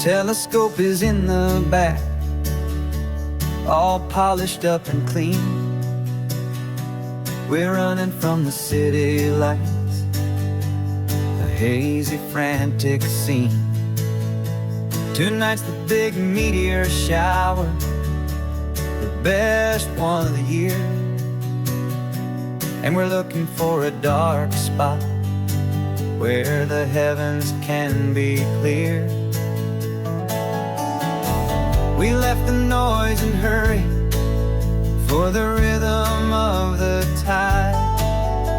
Telescope is in the back, all polished up and clean. We're running from the city lights, a hazy, frantic scene. Tonight's the big meteor shower, the best one of the year. And we're looking for a dark spot where the heavens can be clear. We left the noise and hurry for the rhythm of the tide,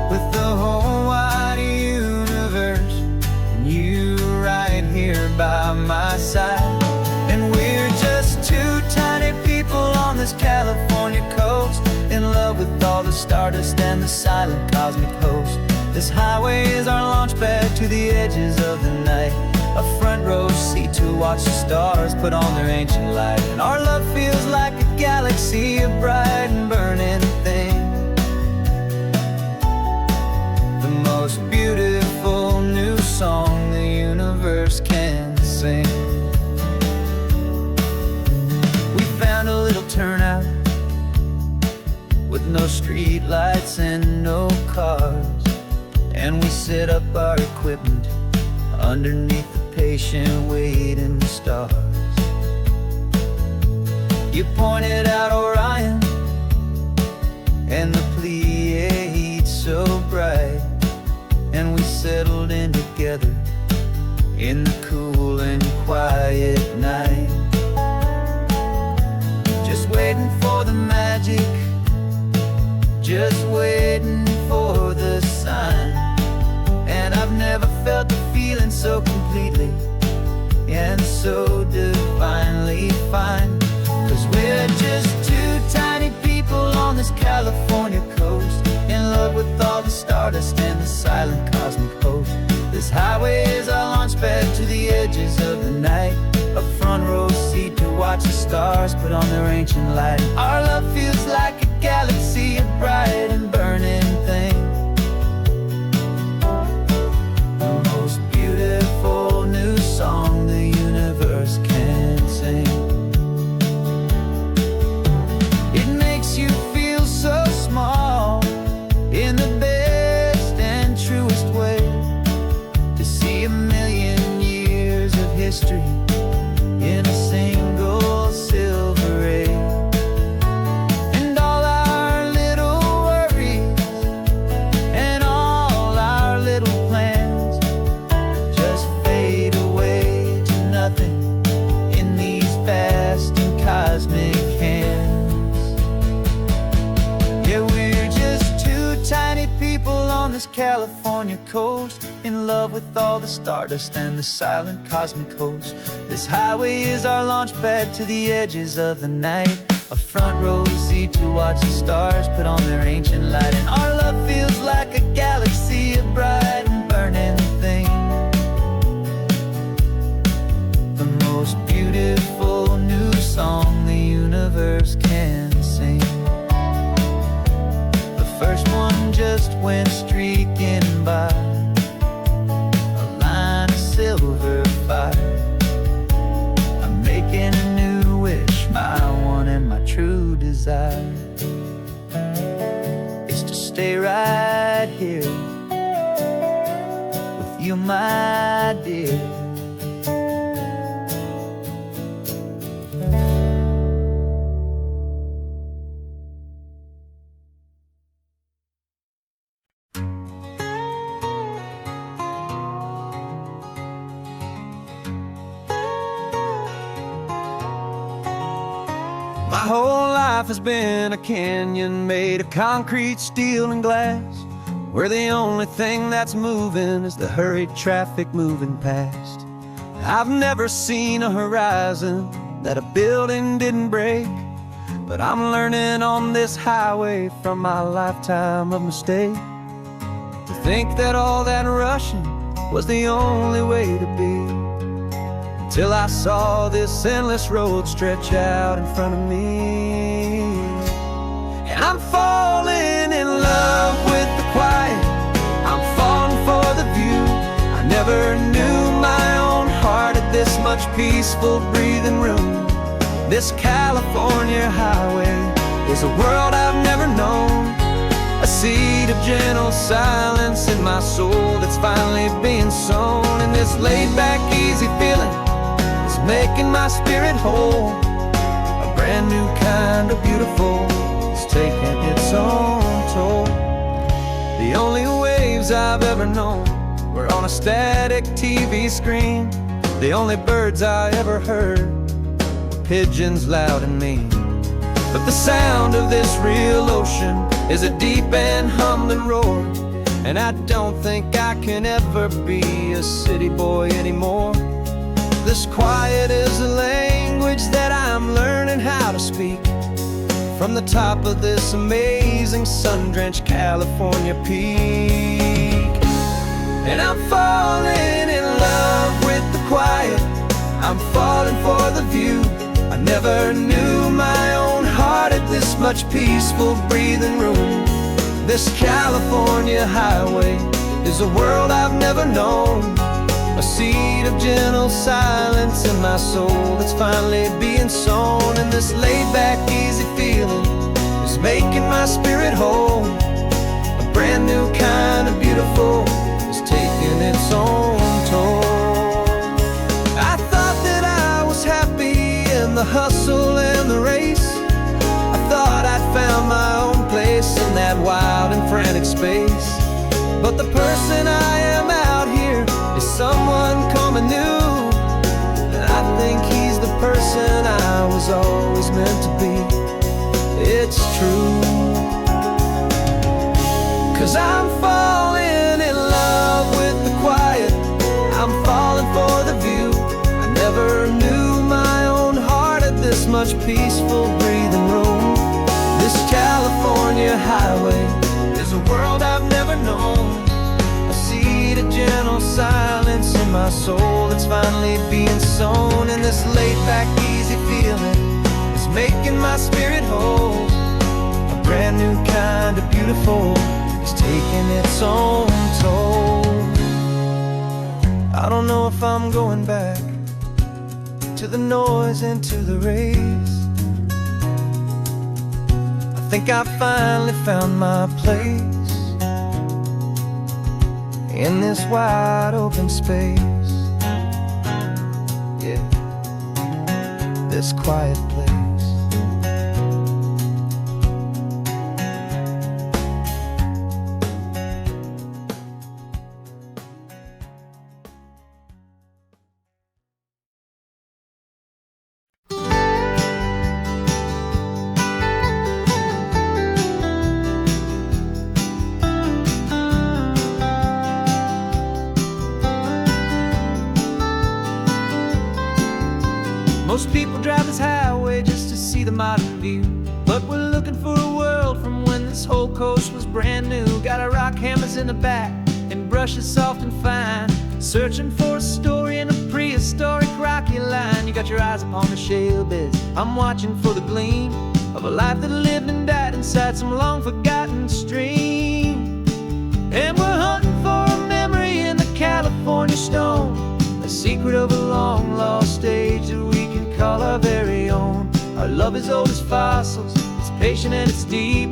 with the whole wide universe and you right here by my side. And we're just two tiny people on this California coast, in love with all the stardust and the silent cosmic host. This highway is our launch pad to the edges of the night, a front row seat to watch the stars put on their ancient light. And our love feels like a galaxy, a bright and burning thing, the most beautiful new song the universe can sing. We found a little turnout with no street lights and no cars, and we set up our equipment underneath the patient waiting stars. You pointed out Orion and the Pleiades so bright, and we settled in together in the cool and quiet night, just waiting for the magic, just waiting for the sign. And I've never felt the feeling so completely and so divinely fine. 'Cause we're just two tiny people on this California coast, in love with all the stardust and the silent cosmic host. This highway is our launch pad to the edges of the night, a front row seat to watch the stars put on their ancient light. Our love feels like a galaxy, a bright and burning thing, the most beautiful new song the universe can sing. It makes you feel so small in the best and truest way, to see a million years of history in a single silver ray. And all our little worries and all our little plans just fade away to nothing in these vast and cosmic hands. Yeah, we're just two tiny people on this California coast, in love with all the stardust and the silent cosmic host. This highway is our launch pad to the edges of the night, a front row seat to watch the stars put on their ancient light. And our love feels like a galaxy, a bright and burning thing, the most beautiful new song the universe can sing. The first one just went streaking by, a line of silver fire. I'm making a new wish, my one and my true desire is to stay right here with you, my dear. My whole life has been a canyon made of concrete, steel, and glass, where the only thing that's moving is the hurried traffic moving past. I've never seen a horizon that a building didn't break, but I'm learning on this highway from my lifetime of mistakes to think that all that rushing was the only way to be, till I saw this endless road stretch out in front of me. And I'm falling in love with the quiet, I'm falling for the view. I never knew my own heart at this this much peaceful breathing room. This California highway is a world I've never known. A seed of gentle silence in my soul that's finally being sown. And this laid-back, easy feeling is making my spirit whole. A brand new kind of beautiful is taking its own toll. The only waves I've ever known were on a static TV screen. The only birds I ever heard were pigeons loud and mean. But the sound of this real ocean is a deep and humbling roar. And I don't think I can ever be a city boy anymore. This quiet is a language that I'm learning how to speak from the top of this amazing sun-drenched California peak. And I'm falling in love with the quiet, I'm falling for the view. I never knew my own heart at this much peaceful breathing room. This California highway is a world I've never known. A seed of gentle silence in my soul that's finally being sown. And this laid-back, easy feeling is making my spirit whole. A brand new kind of beautiful is taking its own toll. I thought that I was happy in the hustle and the race. I thought I'd found my own place in that wild and frantic space. But the person I am out here is someone coming new. And I think he's the person I was always meant to be. It's true. 'Cause I'm falling in love with the quiet, I'm falling for the view. I never knew my own heart had this much peaceful breathing room. This California highway is a world I've never known. A seed of gentle silence in my soul that's finally being sown. And this laid-back, easy feeling is making my spirit whole. A brand new kind of beautiful is taking its own toll. I don't know if I'm going back to the noise and to the race. I think I finally found my place in this wide open space. Yeah, this quiet place. Most people drive this highway just to see the modern view, but we're looking for a world from when this whole coast was brand new. Got our rock hammers in the back and brushes soft and fine, searching for a story in a prehistoric rocky line. You got your eyes upon the shale beds, I'm watching for the gleam of a life that lived and died inside some long forgotten stream. And we're hunting for a memory in the California stone, a secret of a long lost age that we can call our very own. Our love is old as fossils, it's patient and it's deep,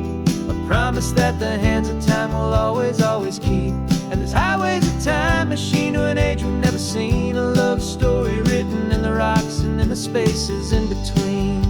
a promise that the hands of time will always, always keep. And this highway's a time machine to an age we've never seen, a love story written in the rocks and in the spaces in between.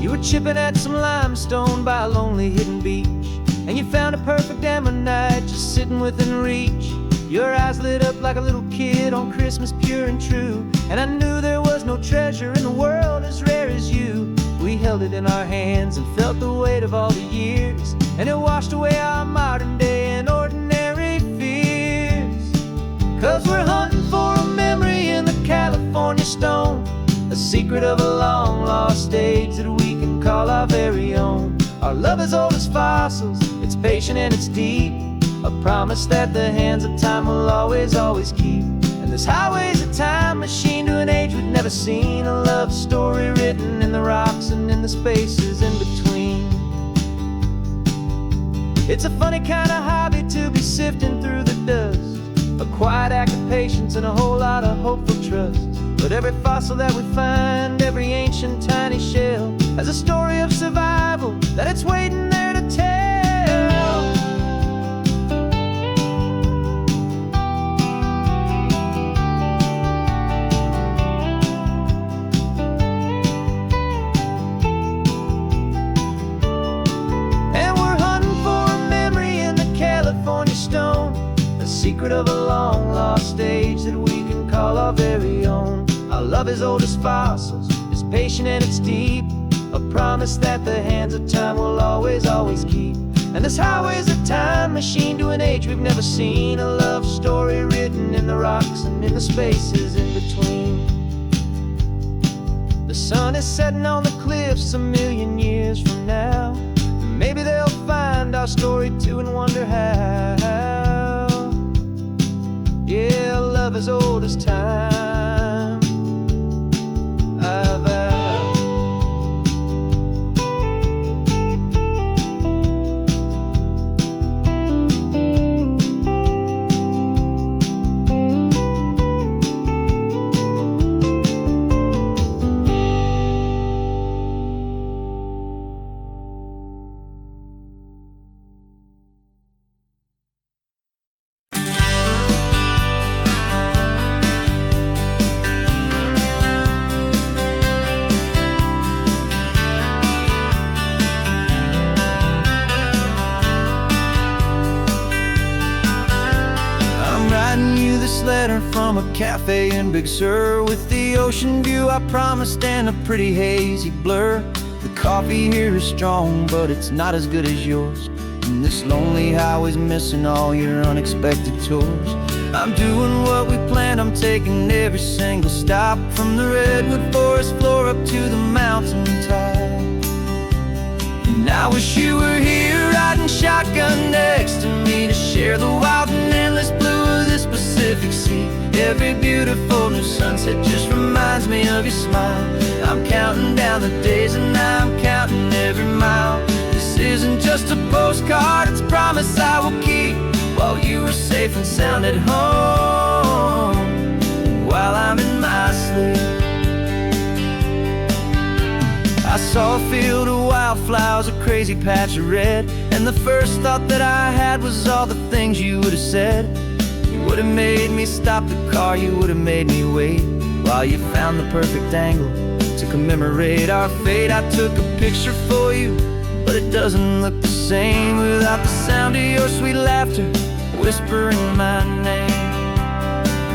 You were chipping at some limestone by a lonely hidden beach, and you found a perfect ammonite just sitting within reach. Your eyes lit up like a little kid on Christmas, pure and true. And I knew there was no treasure in the world as rare as you. We held it in our hands and felt the weight of all the years, and it washed away our modern day and ordinary fears. 'Cause we're hunting for a memory in the California stone, a secret of a long lost age that we can call our very own. Our love is old as fossils, it's patient and it's deep, a promise that the hands of time will always, always keep. And this highway's a time machine to an age we've never seen, a love story written in the rocks and in the spaces in between. It's a funny kind of hobby to be sifting through the dust a quiet act of patience and a whole lot of hopeful trust. But every fossil that we find, every ancient tiny shell, has a story of survival that it's waiting there to tell. And we're hunting for a memory in the California stone, a secret of a long lost age that we can call our very own. Our love is old as fossils, it's patient and it's deep, a promise that the hands of time will always, always keep. And this highway's a time machine to an age we've never seen, a love story written in the rocks and in the spaces in between. The sun is setting on the cliffs a million years from now. Maybe they'll find our story too and wonder how. Yeah, love is old as time. This letter from a cafe in Big Sur, with the ocean view I promised and a pretty hazy blur. The coffee here is strong, but it's not as good as yours, and this lonely highway's missing all your unexpected tours. I'm doing what we planned, I'm taking every single stop, from the redwood forest floor up to the mountain top. And I wish you were here riding shotgun next to me to share the wild and endless blue of this Pacific Sea. Every beautiful new sunset just reminds me of your smile. I'm counting down the days and I'm counting every mile. This isn't just a postcard, it's a promise I will keep, while you are safe and sound at home, while I'm in my sleep. I saw a field of wildflowers, a crazy patch of red, and the first thought that I had was all the things you would have said. You would have made me stop the car, you would have made me wait, while you found the perfect angle to commemorate our fate. I took a picture for you, but it doesn't look the same without the sound of your sweet laughter whispering my name.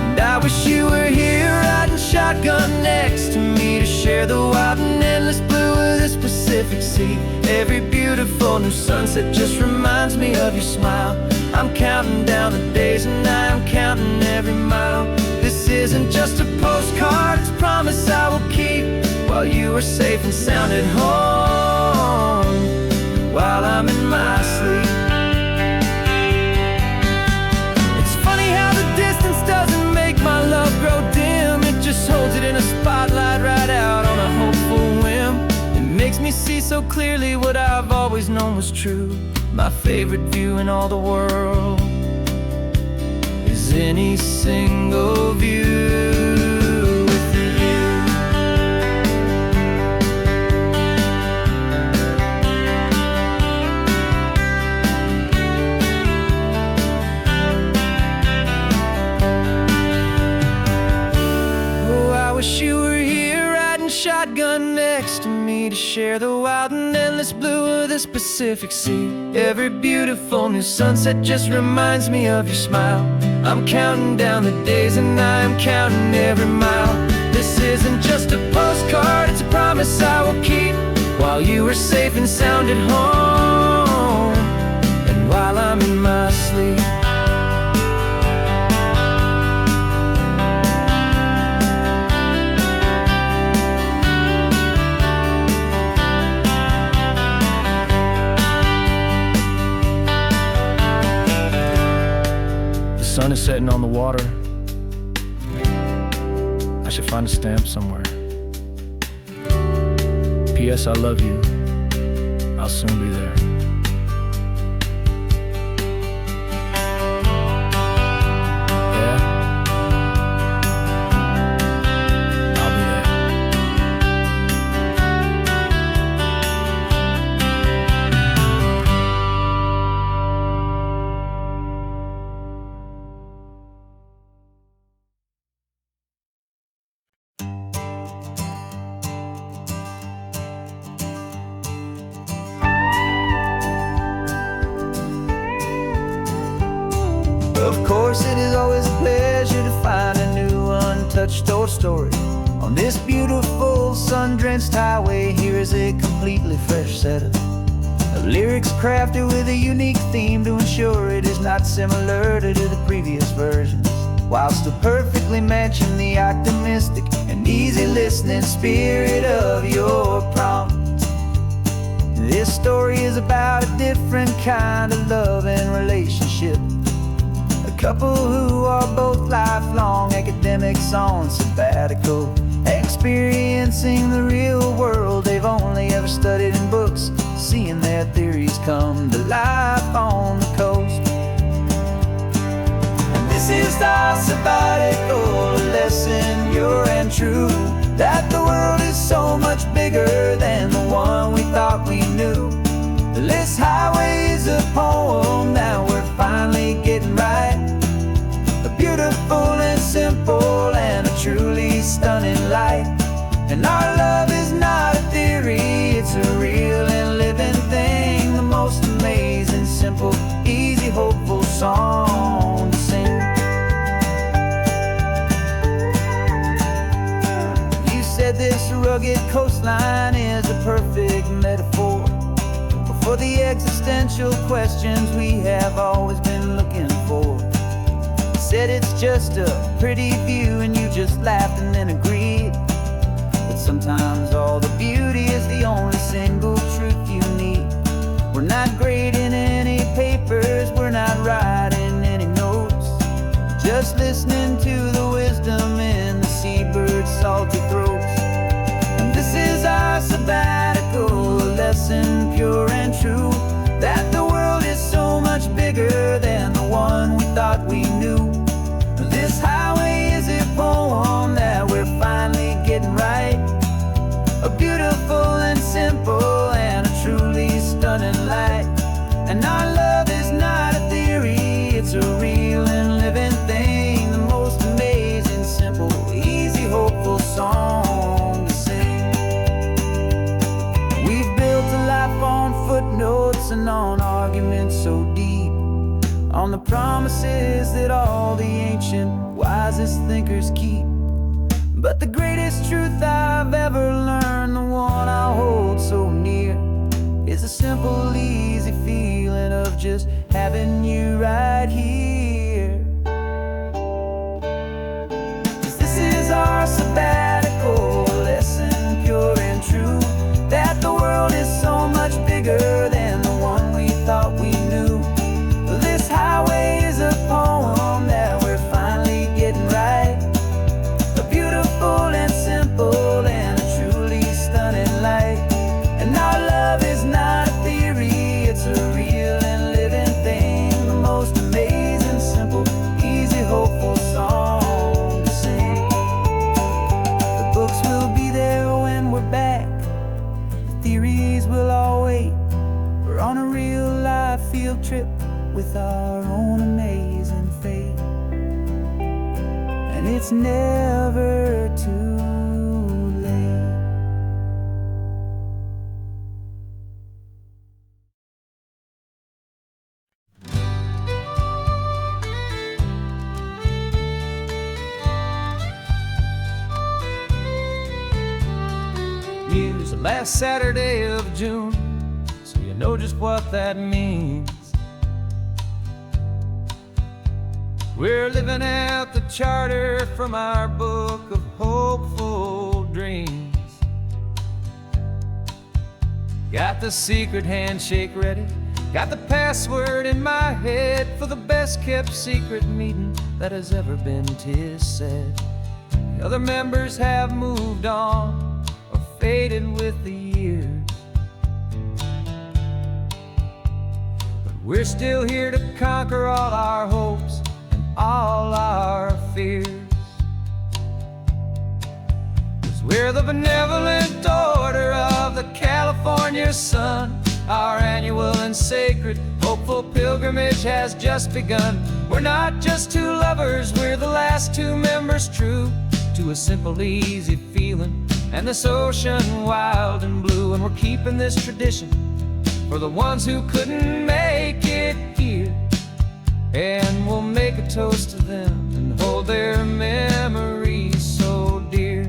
And I wish you were here riding shotgun next to me to share the wild and endless blue of this Pacific Sea. Every beautiful new sunset just reminds me of your smile. I'm counting down the days and I'm counting every mile. This isn't just a postcard, it's a promise I will keep, while you are safe and sound at home, while I'm in my sleep. It's funny how the distance doesn't make my love grow dim, it just holds it in a spotlight right out on a hopeful whim. It makes me see so clearly what I've always known was true. My favorite view in all the world is any single view with you. Oh, I wish you were here riding shotgun next to me to share the wild and endless blue of this Pacific Sea. Every beautiful new sunset just reminds me of your smile. I'm counting down the days and I'm counting every mile. This isn't just a postcard, it's a promise I will keep, while you are safe and sound at home, and while I'm in my sleep. The sun is setting on the water. I should find a stamp somewhere. P.S. I love you. I'll soon be there. course, it is always a pleasure to find a new untouched old story. On this beautiful sun-drenched highway, here is a completely fresh set of lyrics crafted with a unique theme to ensure it is not similar to the previous versions, while still perfectly matching the optimistic and easy listening spirit of your prompt. This story is about a different kind of love and relationship. A couple who are both lifelong academics on sabbatical, experiencing the real world they've only ever studied in books, seeing their theories come to life on the coast. And this is our sabbatical lesson, pure and true, that the world is so much bigger than the one we thought we knew. This highway is a poem that we're finally getting right. A beautiful and simple and a truly stunning light. And our love is not a theory, it's a real and living thing. The most amazing, simple, easy, hopeful song to sing. You said this rugged coastline is a perfect metaphor for the existential questions we have always been looking for. You said it's just a pretty view and you just laughed and then agreed. But sometimes all the beauty is the only single truth you need. We're not grading any papers, we're not writing any notes, just listening to the wisdom in the seabird's salty throats. And this is our sabbatical lesson, pure and true, that the world is so much bigger than the one we thought we knew. This highway is a poem that we're finally getting right. A beautiful and simple and a truly stunning light. And our love is not a theory, it's a real and living thing. The most amazing, simple, easy, hopeful song to sing. We've built a life on footnotes and on arguments so deep, on the promises that all the ancient, wisest thinkers keep. But the greatest truth I've ever learned, the one I hold so near, is a simple, easy feeling of just having you right here. 'Cause this is our sabbatical lesson, pure and true, that the world is so much bigger than the one we thought we knew. This highway is a poem that we're finally getting right. A beautiful and simple and a truly stunning light. And our love is not a theory, it's a real and living thing. The most amazing, simple, easy, hopeful song to sing. The books will be there when we're back, the theories will all wait. We're on a real life field trip with our own amazing fate. And it's never too late. Use the last Saturday of June, so you know just what that means. We're living out the charter from our book of hopeful dreams. Got the secret handshake ready, got the password in my head for the best kept secret meeting that has ever been, 'tis said. The other members have moved on or faded with the years, but we're still here to conquer all our hopes, all our fears. 'Cause we're the benevolent order of the California sun. Our annual and sacred hopeful pilgrimage has just begun. We're not just two lovers, we're the last two members true to a simple, easy feeling and this ocean wild and blue. And we're keeping this tradition for the ones who couldn't make it here. and we'll make a toast to them and hold their memories so dear.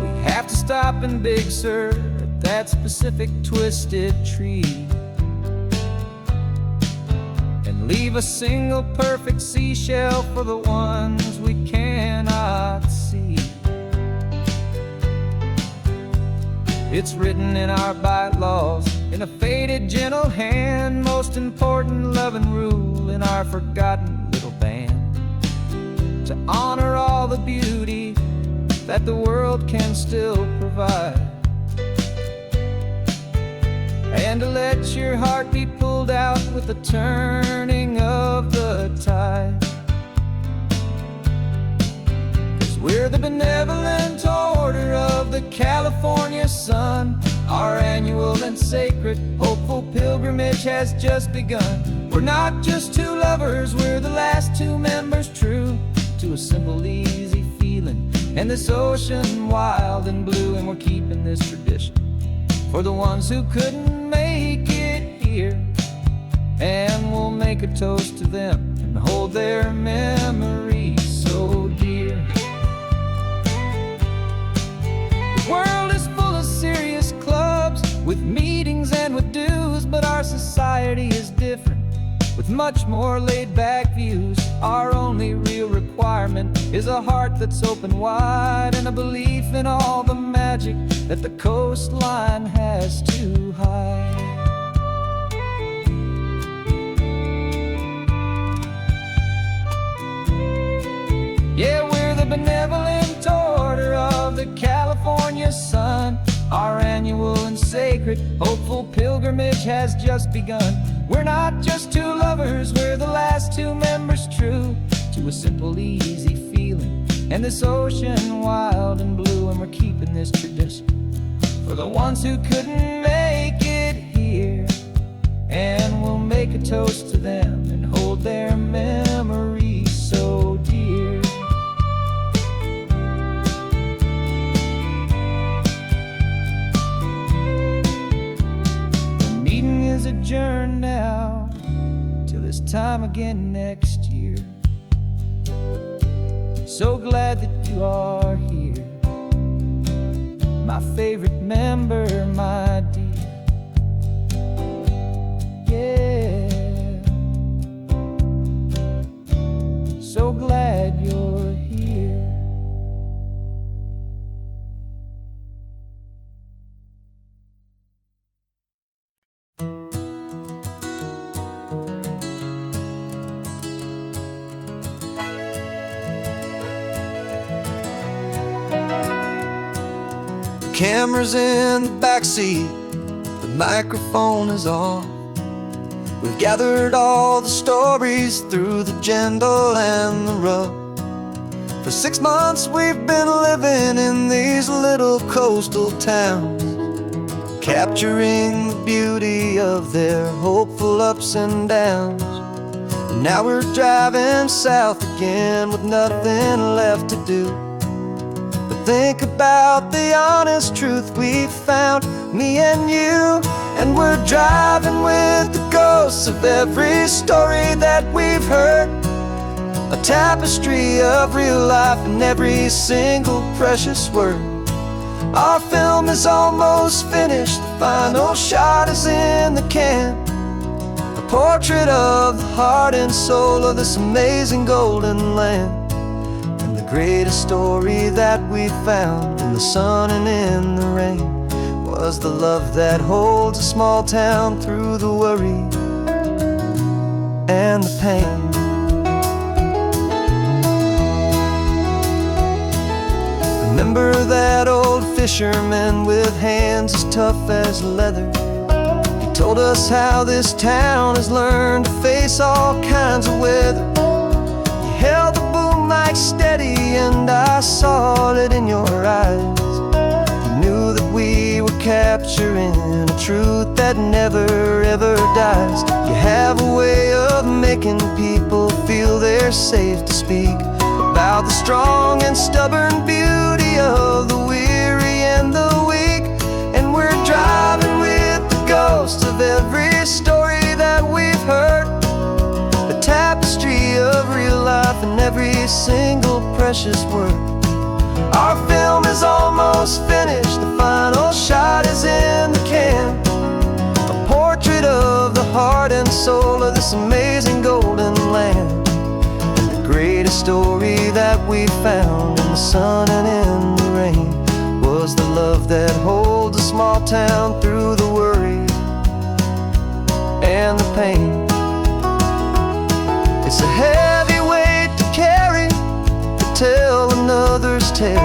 We have to stop in Big Sur at that specific twisted tree and leave a single perfect seashell for the ones we cannot see. It's written in our bylaws, in a faded gentle hand, most important loving rule in our forgotten little band, to honor all the beauty that the world can still provide, and to let your heart be pulled out with the turning of the tide. 'Cause we're the benevolent order of the California sun. Our annual and sacred hopeful pilgrimage has just begun. We're not just two lovers, we're the last two members true to a simple, easy feeling, and this ocean wild and blue. And we're keeping this tradition for the ones who couldn't make it here, and we'll make a toast to them and hold their memories so dear. The world is full of serious clubs with meetings and with dues, but our society is different with much more laid-back views. Our only real requirement is a heart that's open wide and a belief in all the magic that the coastline has to hide. Yeah, we're the benevolent order of the California sun. Our annual and sacred hopeful pilgrimage has just begun. We're not just two lovers, we're the last two members true to a simple, easy feeling, and this ocean wild and blue. And we're keeping this tradition for the ones who couldn't make it here, and we'll make a toast to them and hold their memories so dear. The meeting is adjourned now till this time again next year. So glad that you are here, my favorite member, my dear. Yeah, so glad you're here. Camera's in the backseat, the microphone is on. We've gathered all the stories through the gentle and the rough. For 6 months we've been living in these little coastal towns, capturing the beauty of their hopeful ups and downs. And now we're driving south again with nothing left to do. Think about the honest truth we found, me and you. And we're driving with the ghosts of every story that we've heard, a tapestry of real life in every single precious word. Our film is almost finished, the final shot is in the can, a portrait of the heart and soul of this amazing golden land. Greatest story that we found in the sun and in the rain was the love that holds a small town through the worry and the pain. Remember that old fisherman with hands as tough as leather? He told us how this town has learned to face all kinds of weather. He held the boom mic steady and I saw it in your eyes. You knew that we were capturing a truth that never ever dies. You have a way of making people feel they're safe to speak about the strong and stubborn beauty of the weary and the ghost of every story that we've heard, a tapestry of real life and every single precious word. Our film is almost finished, the final shot is in the can, a portrait of the heart and soul of this amazing golden land. And the greatest story that we found in the sun and in the rain was the love that holds a small town through the worry and the pain. It's a heavy weight to carry, to tell another's tale,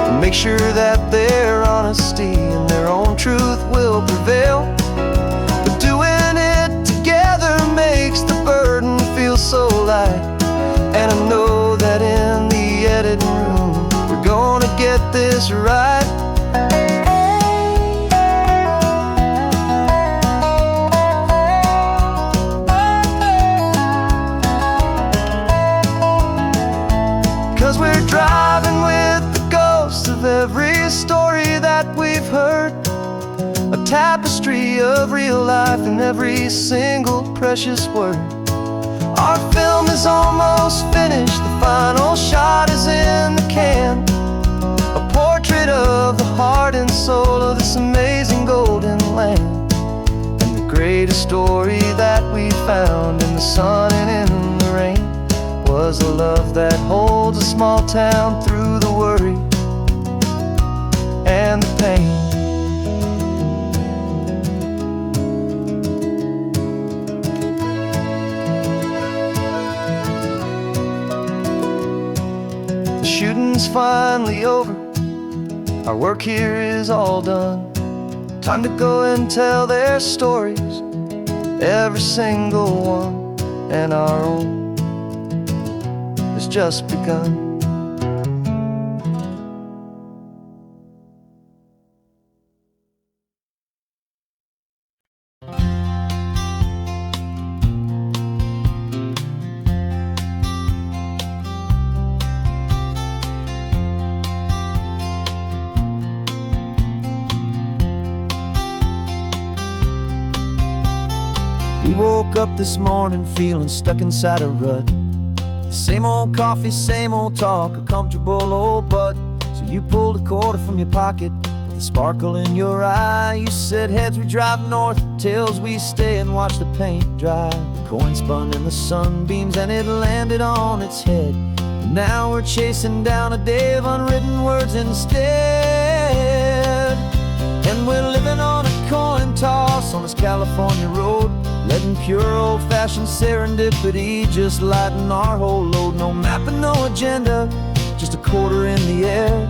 and make sure that their honesty and their own truth will prevail. But doing it together makes the burden feel so light, and I know that in the editing room we're gonna get this right. 'Cause we're driving with the ghosts of every story that we've heard, a tapestry of real life and every single precious word. Our film is almost finished, the final shot is in the can, a portrait of the heart and soul of this amazing golden land. And the greatest story that we found in the sun and in the rain was a love that holds a small town through the worry and the pain. The shooting's finally over, our work here is all done. Time to go and tell their stories, every single one, and our own has just begun. We woke up this morning feeling stuck inside a rut. Same old coffee, same old talk, a comfortable old butt. So you pulled a quarter from your pocket with a sparkle in your eye. You said, heads we drive north, tails we stay and watch the paint dry. The coin spun in the sunbeams and it landed on its head. And now we're chasing down a day of unwritten words instead. And we're living on a coin toss on this California road, letting pure old-fashioned serendipity just lighten our whole load. No map and no agenda, just a quarter in the air.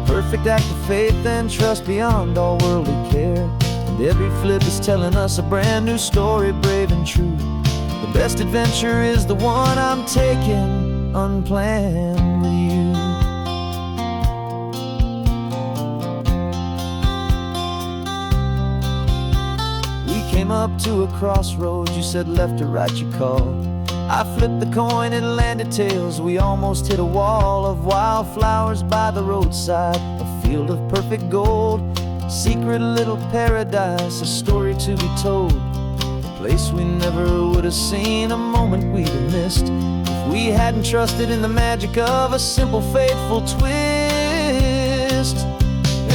Perfect act of faith and trust beyond all worldly care. And every flip is telling us a brand new story, brave and true. The best adventure is the one I'm taking unplanned with you. Came up to a crossroads, you said left or right you called. I flipped the coin, it landed tails. We almost hit a wall of wildflowers by the roadside, a field of perfect gold, secret little paradise, a story to be told, a place we never would have seen, a moment we'd have missed if we hadn't trusted in the magic of a simple faithful twist.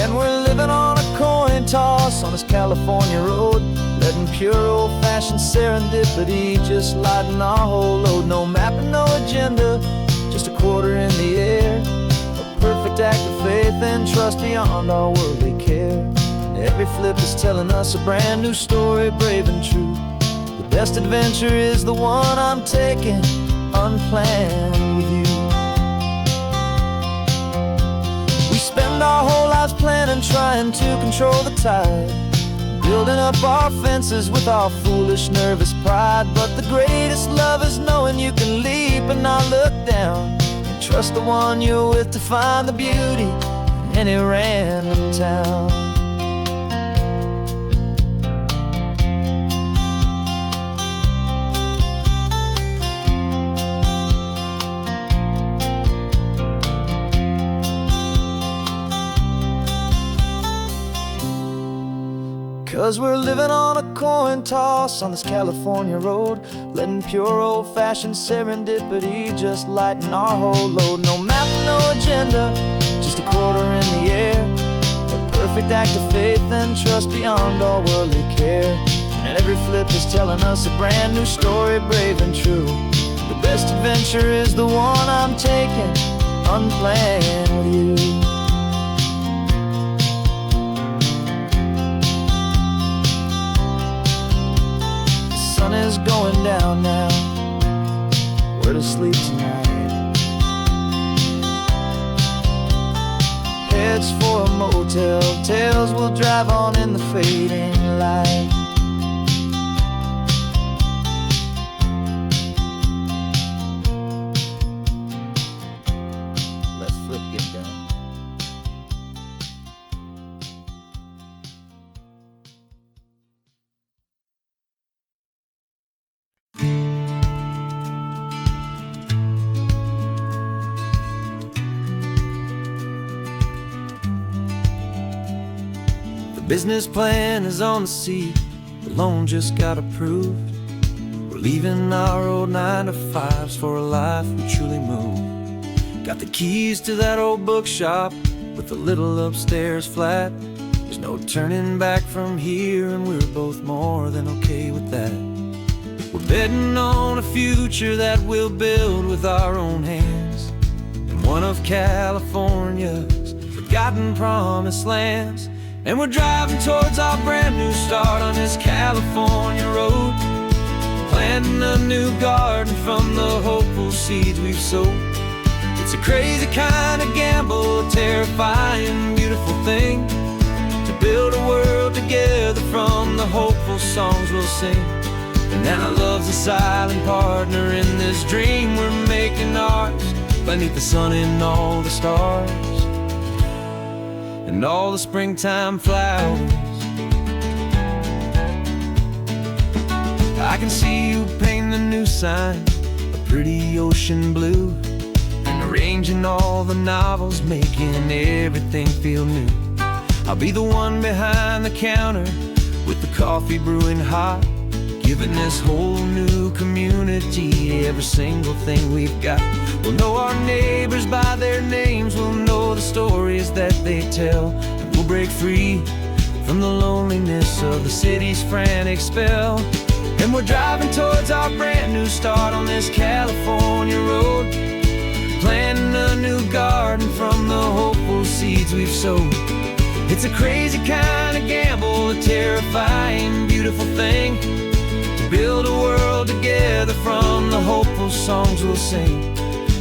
And we're living on a coin toss on this California road, letting pure old-fashioned serendipity just lighten our whole load. No map and no agenda, just a quarter in the air. A perfect act of faith and trust beyond all worldly care. And every flip is telling us a brand new story, brave and true. The best adventure is the one I'm taking unplanned with you. We spend our whole lives planning, trying to control the tide, building up our fences with our foolish, nervous pride. But the greatest love is knowing you can leap and not look down, and trust the one you're with to find the beauty in any random town. 'Cause 'Cause we're living on a coin toss on this California road, letting pure old-fashioned serendipity just lighten our whole load. No map, no agenda, just a quarter in the air, a perfect act of faith and trust beyond all worldly care. And every flip is telling us a brand new story, brave and true. The best adventure is the one I'm taking, unplanned with you. The sun is going down now, we're to sleep tonight. Heads for a motel, tails will drive on in the fading light. Let's flip get done. The business plan is on the seat, the loan just got approved. We're leaving our old 9-to-5s for a life we truly move. Got the keys to that old bookshop with the little upstairs flat. There's no turning back from here, and we're both more than okay with that. We're betting on a future that we'll build with our own hands, in one of California's forgotten promised lands. And we're driving towards our brand new start on this California road, planting a new garden from the hopeful seeds we've sowed. It's a crazy kind of gamble, a terrifying, beautiful thing, to build a world together from the hopeful songs we'll sing. And now love's a silent partner in this dream we're making ours, beneath the sun and all the stars and all the springtime flowers. I can see you painting a new sign, a pretty ocean blue, and arranging all the novels, making everything feel new. I'll be the one behind the counter with the coffee brewing hot, giving this whole new community every single thing we've got. We'll know our neighbors by their names, we'll know the stories that they tell, and we'll break free from the loneliness of the city's frantic spell. And we're driving towards our brand new start on this California road, planting a new garden from the hopeful seeds we've sowed. It's a crazy kind of gamble, a terrifying, beautiful thing, to build a world together from the hopeful songs we'll sing.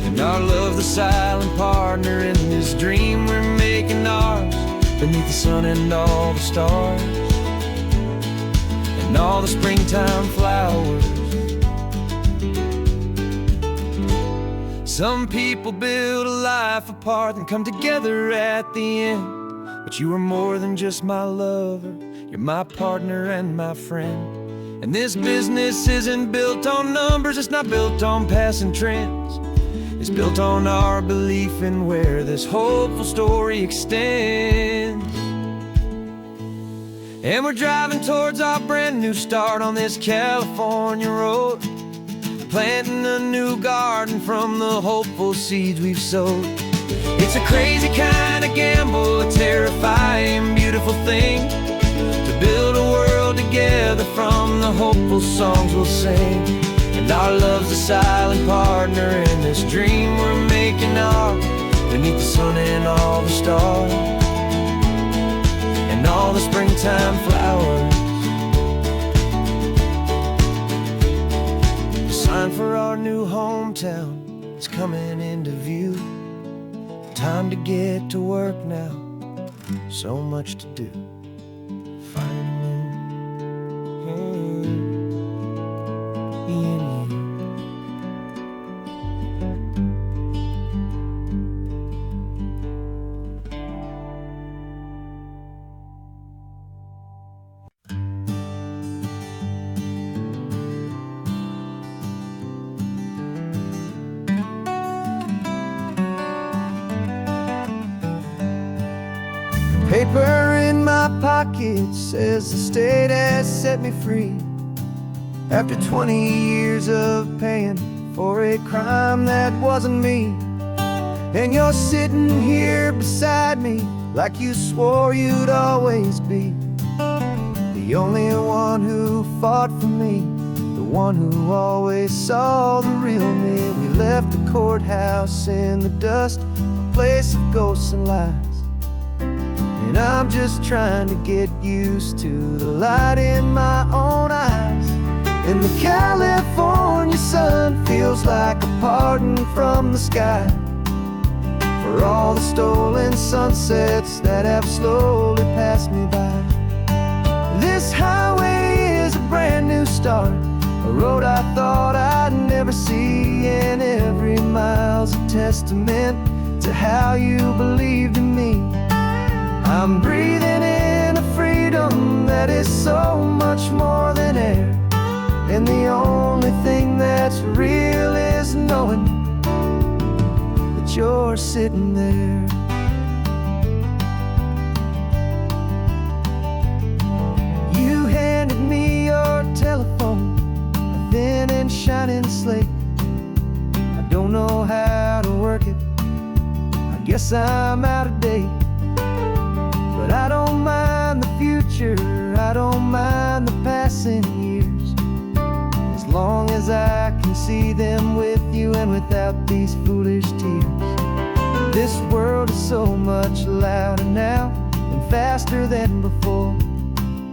And our love's the silent partner in this dream we're making ours, beneath the sun and all the stars and all the springtime flowers. Some people build a life apart and come together at the end, but you are more than just my lover, you're my partner and my friend. And this business isn't built on numbers, it's not built on passing trends, it's built on our belief in where this hopeful story extends. And we're driving towards our brand new start on this California road, planting a new garden from the hopeful seeds we've sowed. It's a crazy kind of gamble, a terrifying, beautiful thing, to build a world together from the hopeful songs we'll sing. And our love's a silent partner in this dream we're making ours, beneath the sun and all the stars and all the springtime flowers. The sign for our new hometown is coming into view. Time to get to work now, so much to do. Finding in you. Paper in my my pocket says the state has set me free. After 20 years of paying for a crime that wasn't me. And you're sitting here beside me like you swore you'd always be. The only one who fought for me, the one who always saw the real me. We left the courthouse in the dust, a place of ghosts and lies. And I'm just trying to get used to the light in my own eyes. And the California sun feels like a pardon from the sky for all the stolen sunsets that have slowly passed me by. This highway is a brand new start, a road I thought I'd never see, and every mile's a testament to how you believed in me. I'm breathing in a freedom that is so much more than air, and the only thing that's real is knowing that you're sitting there. You handed me your telephone, a thin and shining slate. I don't know how to work it, I guess I'm out of date. But I don't mind the future, I don't mind the passing years, as long as I can see them with you and without these foolish tears. This world is so much louder now and faster than before,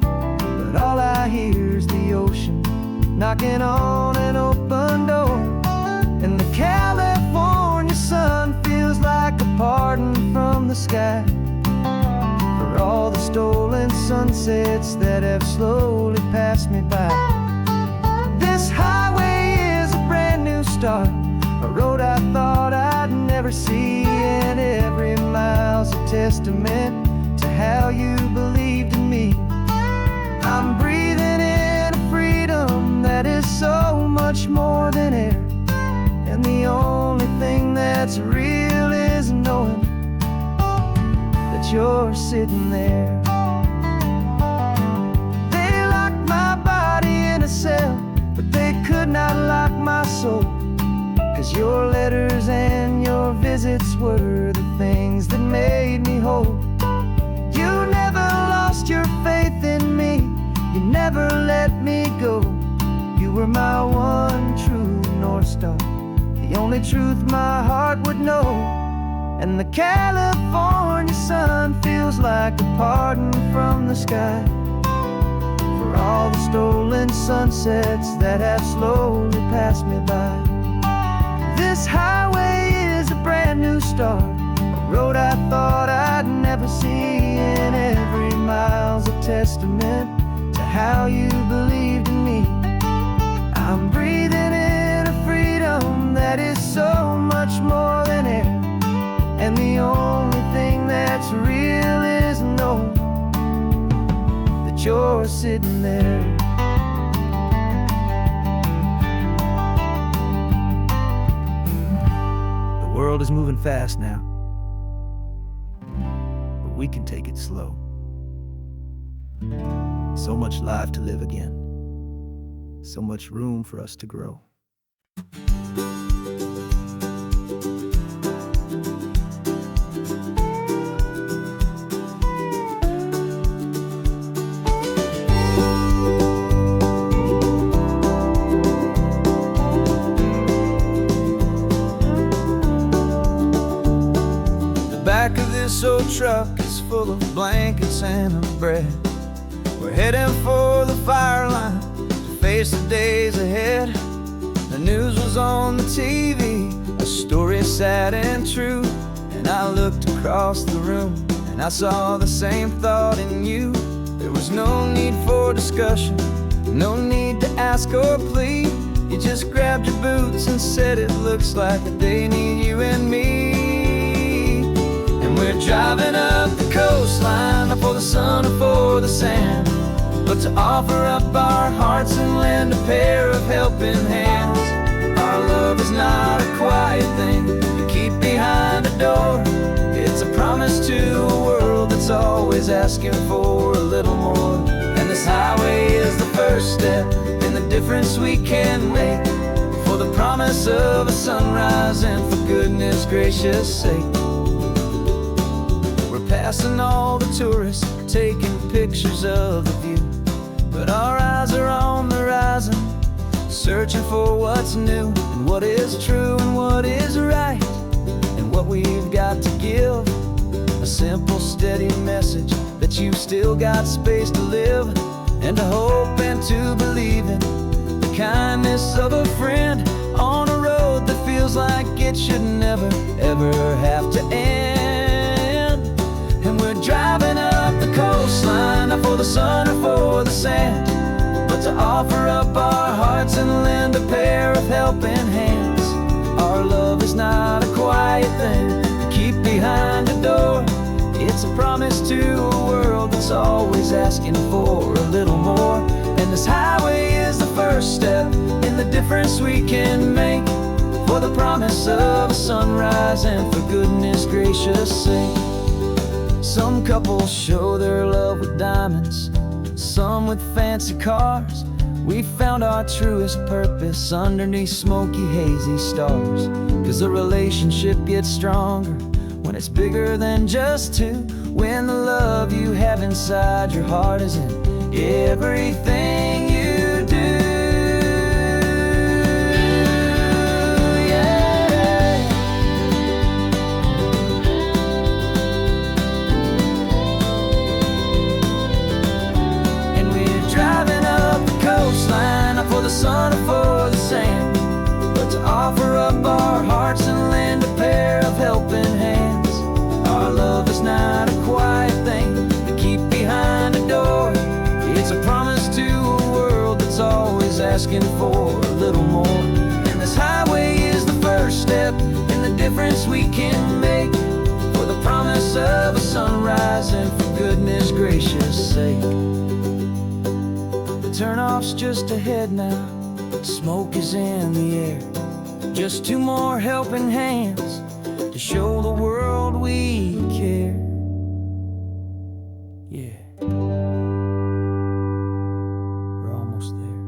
but all I hear is the ocean knocking on an open door. And the California sun feels like a pardon from the sky for all the stolen sunsets that have slowly passed me by. This highway is a brand new start, a road I thought I'd never see, and every mile's a testament to how you believed in me. I'm breathing in a freedom that is so much more than air, and the only thing that's real is knowing that you're sitting there. They locked my body in a cell, but they could not lock my soul, 'cause your letters and your visits were the things that made me whole. You never lost your faith in me, you never let me go. You were my one true North Star, the only truth my heart would know. And the California sun feels like a pardon from the sky for all the stolen sunsets that have slowly passed me by. This highway is a brand new start, a road I thought I'd never see, and every mile's a testament to how you believed in me. I'm breathing in a freedom that is so much more than air, and the only thing that's real is knowing that you're sitting there. The world is moving fast now, but we can take it slow. So much life to live again, so much room for us to grow. The back of this old truck is full of blankets and of bread. We're heading for the fire line to face the days ahead. The news was on the TV, a story sad and true, and I looked across the room and I saw the same thought in you. There was no need for discussion, no need to ask or plead. You just grabbed your boots and said it looks like they need you and me. And we're driving up the coastline, not for the sun or for the sand, but to offer up our hearts and lend a pair of helping hands. Our love is not a quiet thing you keep behind a door. It's a promise to a world that's always asking for a little more. And this highway is the first step in the difference we can make, for the promise of a sunrise and for goodness gracious sake. We're passing all the tourists, taking pictures of the view, but our eyes are on the horizon, searching for what's new and what is true and what is right, and what we've got to give. A simple, steady message that you've still got space to live, and to hope and to believe in the kindness of a friend on a road that feels like it should never, ever have to end. And we're driving up the coastline, not for the sun or for the sand, but to offer up our hearts and lend a pair of helping hands. Our love is not a quiet thing to keep behind a door. It's a promise to a world that's always asking for a little more. And this highway is the first step in the difference we can make, for the promise of a sunrise and for goodness gracious sake. Some couples show their love with diamonds, some with fancy cars. We found our truest purpose underneath smoky, hazy stars. 'Cause a relationship gets stronger when it's bigger than just two, when the love you have inside your heart is in everything you do. Yeah. And we're driving up the coastline, not for the sun or for the sand, but to offer up our hearts and lend a pair of helping hands. Our love is not a quiet thing to keep behind a door. It's a promise to a world that's always asking for a little more. And this highway is the first step in the difference we can make, for the promise of a sunrise and for goodness gracious sake. The turnoff's just ahead now, smoke is in the air. Just two more helping hands to show the world we care. Yeah. We're almost there.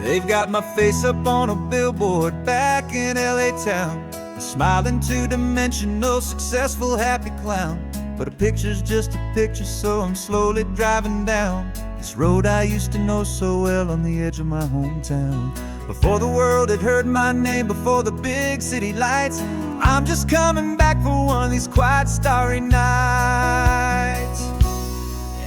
They've got my face up on a billboard back in LA town, smiling two-dimensional, successful, happy clown. But a picture's just a picture, so I'm slowly driving down this road I used to know so well on the edge of my hometown. Before the world had heard my name, before the big city lights, I'm just coming back for one of these quiet, starry nights.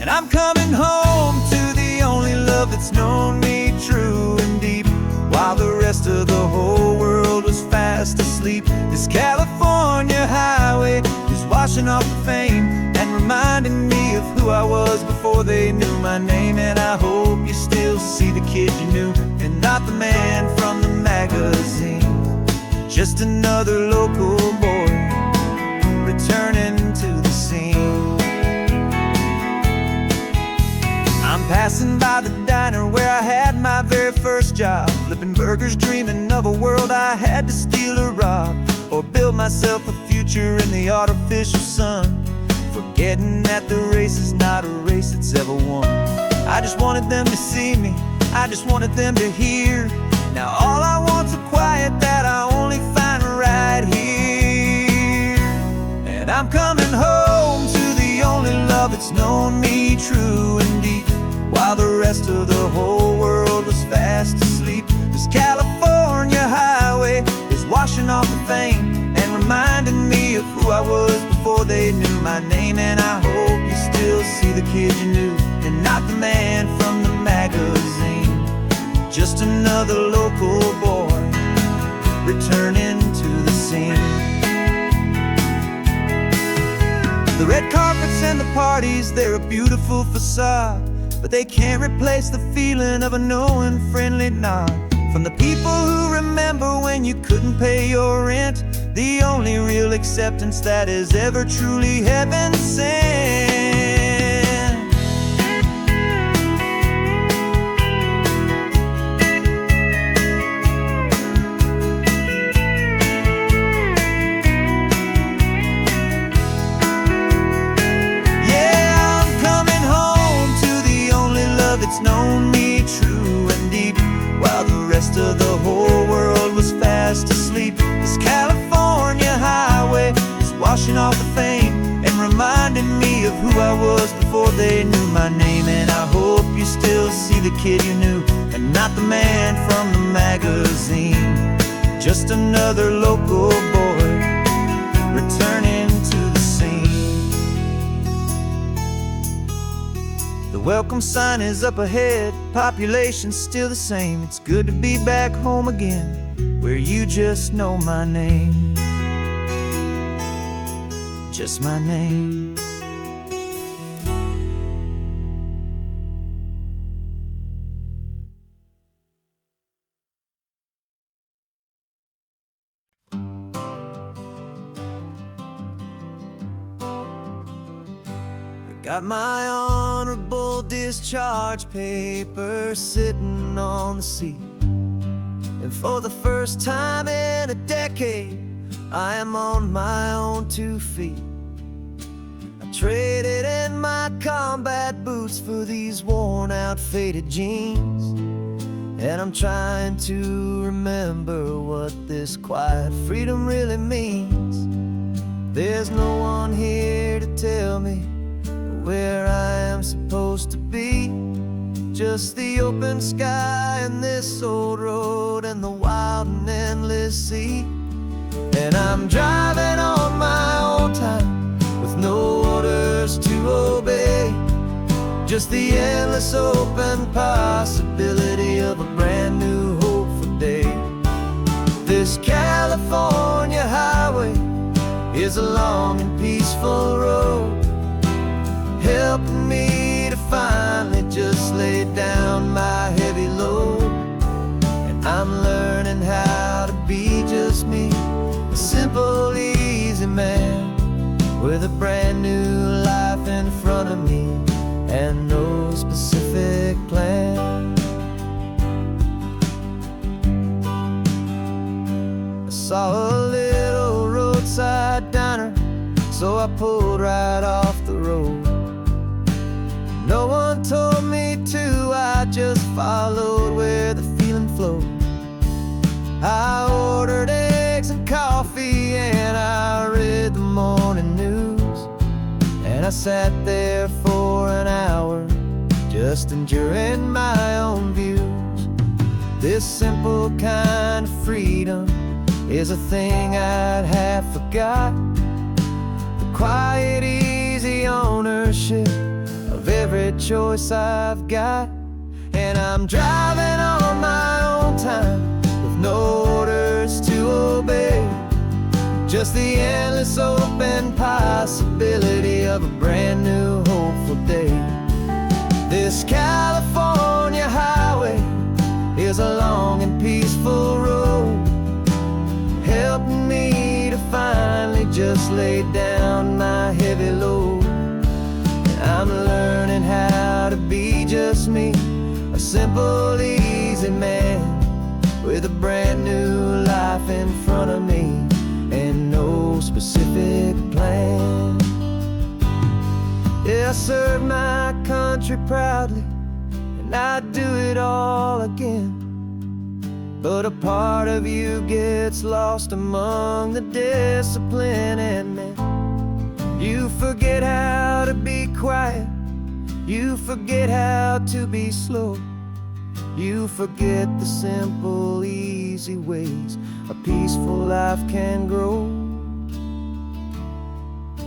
And I'm coming home to the only love that's known me true and deep, while the rest of the whole world was fast asleep. This California highway is washing off the fame and reminding me of who I was before they knew my name. And I hope you still see the kid you knew, and not the man from the magazine. Just another local boy returning to the scene. I'm passing by the diner where I had my very first job, flipping burgers, dreaming of a world I had to steal or rob, or build myself a future in the artificial sun, forgetting that the race is not a race that's ever won. I just wanted them to see me, I just wanted them to hear. Now all I want's a quiet that I only find right here. And I'm coming home to the only love that's known me true and deep, while the rest of the whole world was fast asleep. This California highway is washing off the fame and reminding me of who I was before they knew my name. And I hope you still see the kid you knew, and not the man from the magazine. Just another local boy returning to the scene. The red carpets and the parties, they're a beautiful facade, but they can't replace the feeling of a knowing, friendly nod from the people who remember when you couldn't pay your rent, the only real acceptance that is ever truly heaven sent. It's known me true and deep, while the rest of the whole world was fast asleep. This California highway is washing off the fame and reminding me of who I was before they knew my name. And I hope you still see the kid you knew, and not the man from the magazine. Just another local boy returning to the scene. The welcome sign is up ahead, population's still the same. It's good to be back home again, where you just know my name. Just my name. Got my honorable discharge paper sitting on the seat, and for the first time in a decade, I am on my own 2 feet. I traded in my combat boots for these worn out faded jeans, and I'm trying to remember what this quiet freedom really means. There's no one here to tell me where I am supposed to be, just the open sky and this old road and the wild and endless sea. And I'm driving on my own time with no orders to obey, just the endless open possibility of a brand new hopeful day. This California highway is a long and peaceful road, helping me to finally just lay down my heavy load. And I'm learning how to be just me, a simple, easy man with a brand new life in front of me and no specific plan. I saw a little roadside diner, so I pulled right off the road. No one told me to, I just followed where the feeling flowed. I ordered eggs and coffee and I read the morning news, and I sat there for an hour just enjoying my own views. This simple kind of freedom is a thing I'd have forgot. The quiet, easy ownership of every choice I've got. And I'm driving on my own time with no orders to obey, just the endless open possibility of a brand new hopeful day. This California highway is a long and peaceful road, helping me to finally just lay down my heavy load. I'm learning how to be just me, a simple, easy man with a brand new life in front of me and no specific plan. Yeah, I serve my country proudly and I'd do it all again, but a part of you gets lost among the discipline and men. You forget how to be quiet, you forget how to be slow, you forget the simple, easy ways a peaceful life can grow.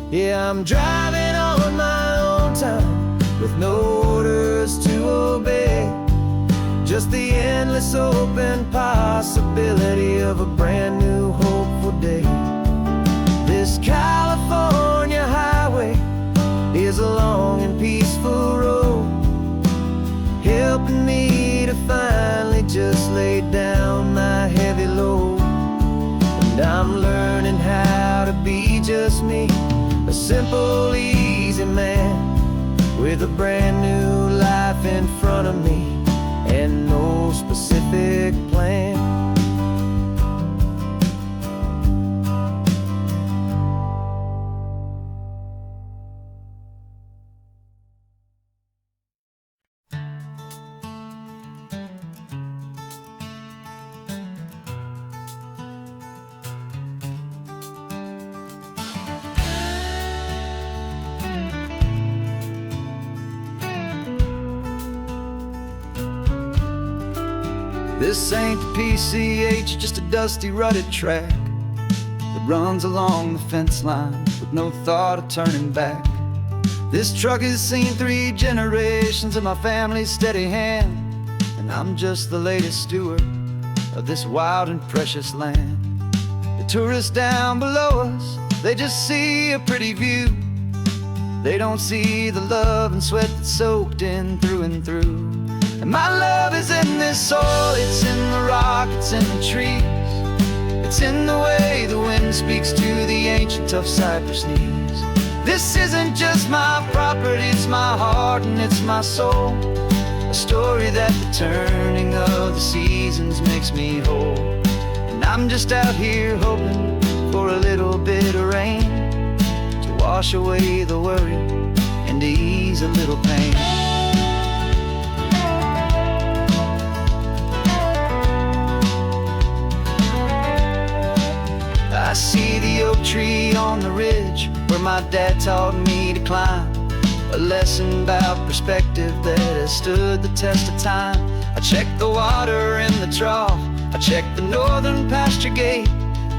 Yeah, I'm driving on my own time with no orders to obey, just the endless open possibility of a brand new hopeful day. This California highway is a long and peaceful road, helping me to finally just lay down my heavy load. And I'm learning simple, easy man with a brand new life in front of me and no specific plan. This ain't the PCH, just a dusty, rutted track that runs along the fence line with no thought of turning back. This truck has seen 3 generations of my family's steady hand, and I'm just the latest steward of this wild and precious land. The tourists down below us, they just see a pretty view. They don't see the love and sweat that's soaked in through and through. And my love is in this soil, it's in the rock, it's in the trees. It's in the way the wind speaks to the ancient tough cypress knees. This isn't just my property, it's my heart and it's my soul. A story that the turning of the seasons makes me whole. And I'm just out here hoping for a little bit of rain to wash away the worry and to ease a little pain. I see the oak tree on the ridge where my dad taught me to climb. A lesson about perspective that has stood the test of time. I check the water in the trough, I check the northern pasture gate.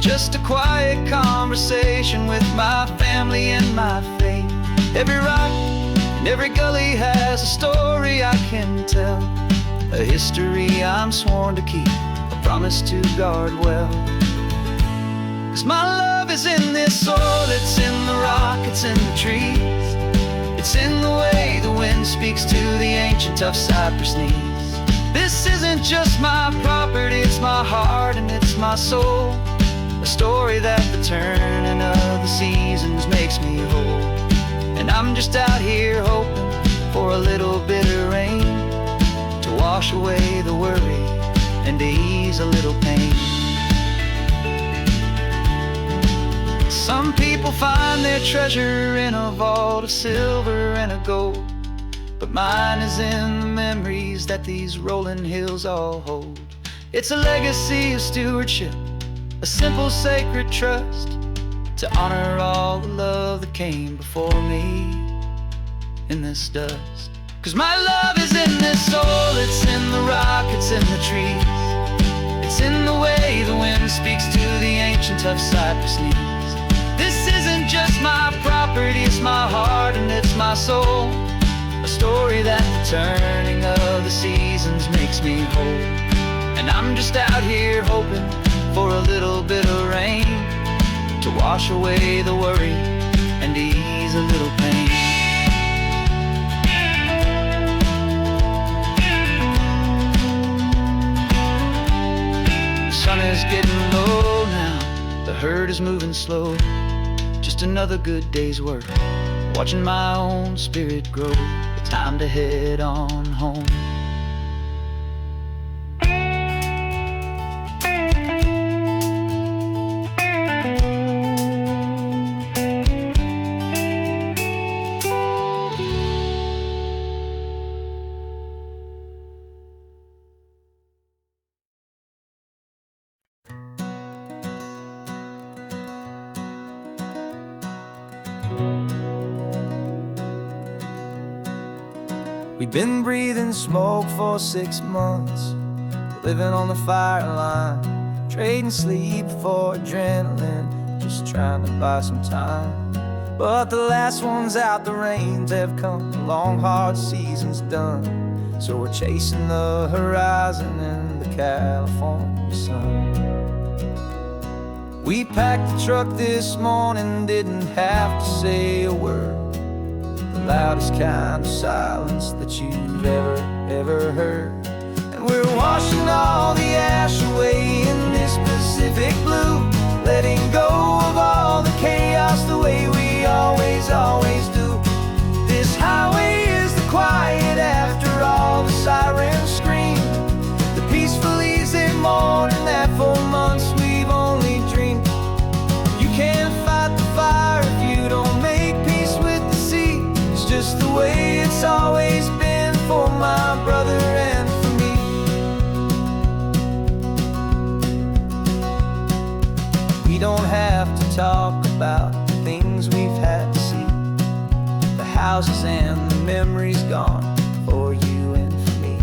Just a quiet conversation with my family and my faith. Every rock and every gully has a story I can tell. A history I'm sworn to keep, a promise to guard well. 'Cause my love is in this soil, it's in the rock, it's in the trees. It's in the way the wind speaks to the ancient tough cypress knees. This isn't just my property, it's my heart and it's my soul. A story that the turning of the seasons makes me whole. And I'm just out here hoping for a little bit of rain to wash away the worry and to ease a little pain. Some people find their treasure in a vault of silver and of gold, but mine is in the memories that these rolling hills all hold. It's a legacy of stewardship, a simple sacred trust, to honor all the love that came before me in this dust. 'Cause my love is in this soul, it's in the rock, it's in the trees. It's in the way the wind speaks to the ancient tough cypress knees. This isn't just my property, it's my heart and it's my soul. A story that the turning of the seasons makes me whole. And I'm just out here hoping for a little bit of rain to wash away the worry and ease a little pain. The sun is getting low now, the herd is moving slow. Just another good day's work, watching my own spirit grow. Time to head on home. We've been breathing smoke for 6 months, living on the fire line, trading sleep for adrenaline, just trying to buy some time. But the last one's out, the rains have come, the long hard season's done. So we're chasing the horizon in the California sun. We packed the truck this morning, didn't have to say a word. The loudest kind of silence that you've ever heard. And we're washing all the ash away in this Pacific blue, letting go of all the chaos the way we always talk about the things we've had to see, the houses and the memories gone for you and for me.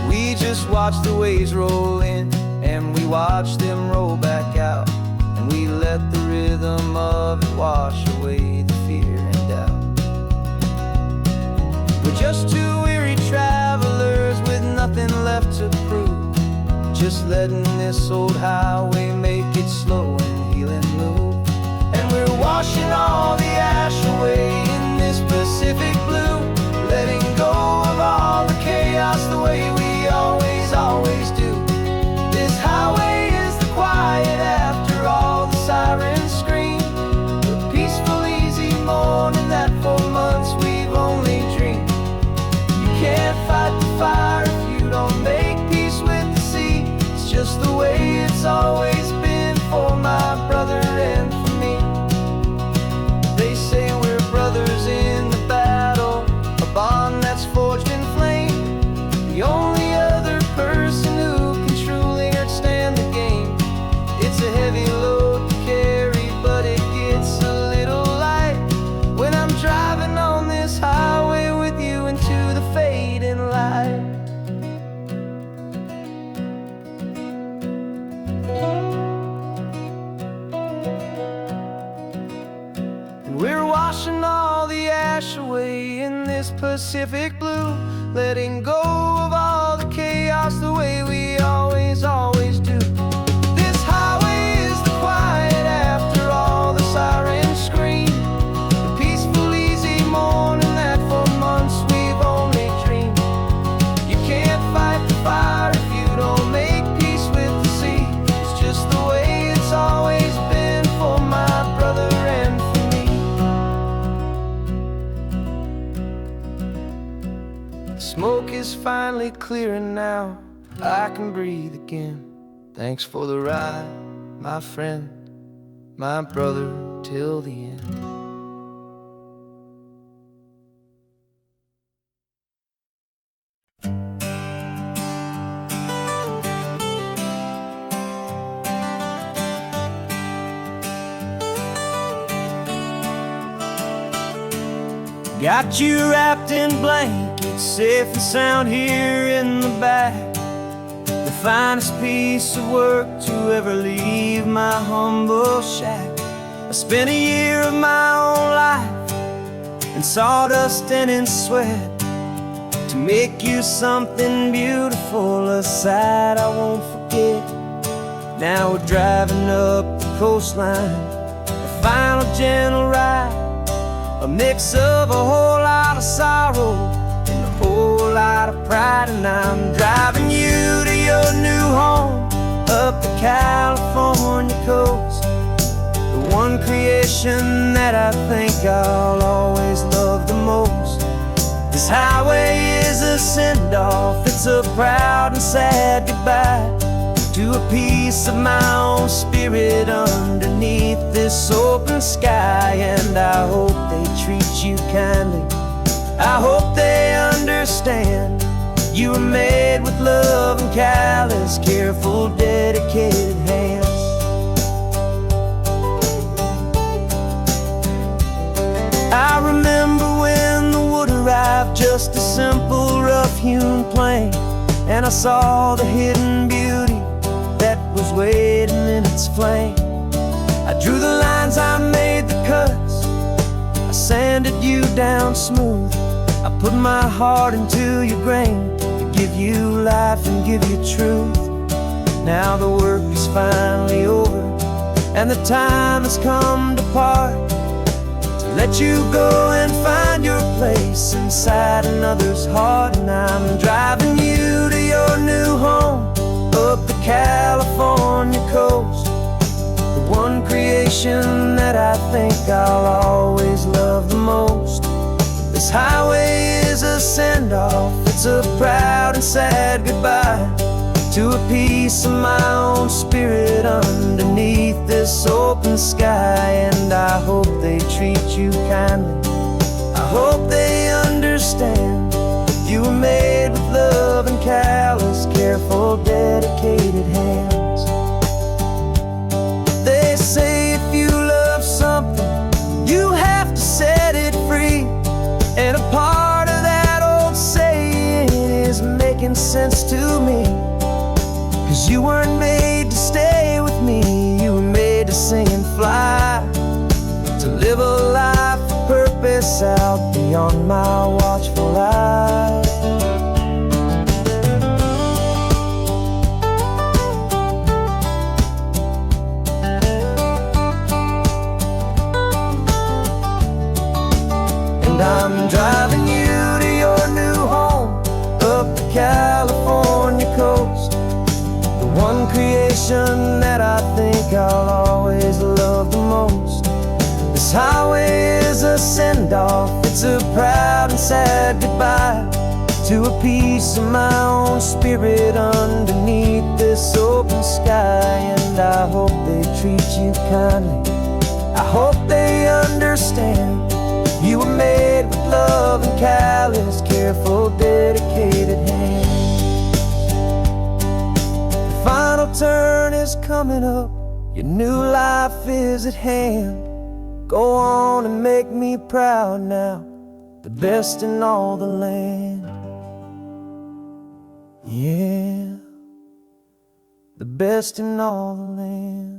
We just watch the waves roll in, and we watch them roll back out, and we let the rhythm of it wash away the fear and doubt. We're just two weary travelers with nothing left to prove, just letting this old highway make it slow and healing move. And we're washing all the ash away in this Pacific blue, letting go of all the chaos the way we always do. This highway is the quiet after all the sirens scream, the peaceful, easy morning that for months we've only dreamed. You can't fight the fire if you don't make peace with the sea. It's just the way it's always been for my brother and for me. They say we're brothers in the battle, a bond that's forged in flame. The only other person who can truly understand the game. It's a heavy load to carry, but it gets a little light when I'm driving on this highway with you into the fading light. And we're washing all the ash away in this Pacific blue, letting go of all the chaos the way we always do. This highway is the quiet after all the sirens scream, the peaceful, easy morning that for months we've only dreamed. You can't fight the fire if you don't make peace with the sea. It's just the way it's always been for my brother and for me. The smoke is finally clearing now, I can breathe again. Thanks for the ride, my friend, my brother, till the end. Got you wrapped in blankets, safe and sound here in the back. The finest piece of work to ever leave my humble shack. I spent a year of my own life in sawdust and in sweat to make you something beautiful, a sight I won't forget. Now we're driving up the coastline, a final gentle ride, a mix of a whole lot of sorrow and a whole lot of pride. And I'm driving you to your new home up the California coast, the one creation that I think I'll always love the most. This highway is a send-off, it's a proud and sad goodbye to a piece of my own spirit underneath this open sky. And I hope they treat you kindly, I hope they understand you were made with love and callous, careful, dedicated hands. I remember when the wood arrived, just a simple rough-hewn plank, and I saw the hidden beauty that was waiting in its flame. I drew the lines, I made the cuts, I sanded you down smooth. I put my heart into your grain to give you life and give you truth. Now the work is finally over, and the time has come to part, to let you go and find your place inside another's heart. And I'm driving you to your new home up the California coast, the one creation that I think I'll always love the most. This highway is a send-off, it's a proud and sad goodbye to a piece of my own spirit underneath this open sky. And I hope they treat you kindly, I hope they understand you were made with love and callous, careful, dedicated hands. They say if you love making sense to me. 'Cause you weren't made to stay with me, you were made to sing and fly, to live a life of purpose out beyond my watchful eye. And I'm driving you to your new home, up the California coast, the one creation that I think I'll always love the most. This highway is a send-off, it's a proud and sad goodbye to a piece of my own spirit underneath this open sky. And I hope they treat you kindly, I hope they understand you were made with love and callous, careful, dedicated hands. The final turn is coming up, your new life is at hand. Go on and make me proud now, the best in all the land. Yeah, the best in all the land.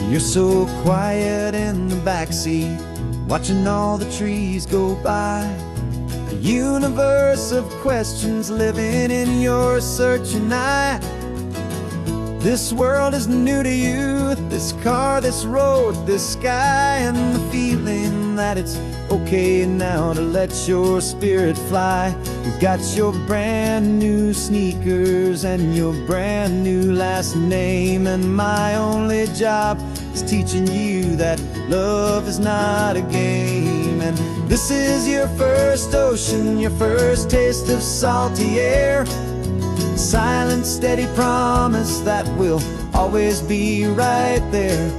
You're so quiet in the backseat, watching all the trees go by. A universe of questions living in your searching eye. This world is new to you, this car, this road, this sky, and the feeling that it's okay now to let your spirit fly. You got your brand new sneakers and your brand new last name, and my only job is teaching you that love is not a game. And this is your first ocean, your first taste of salty air, silent, steady promise that we'll always be right there.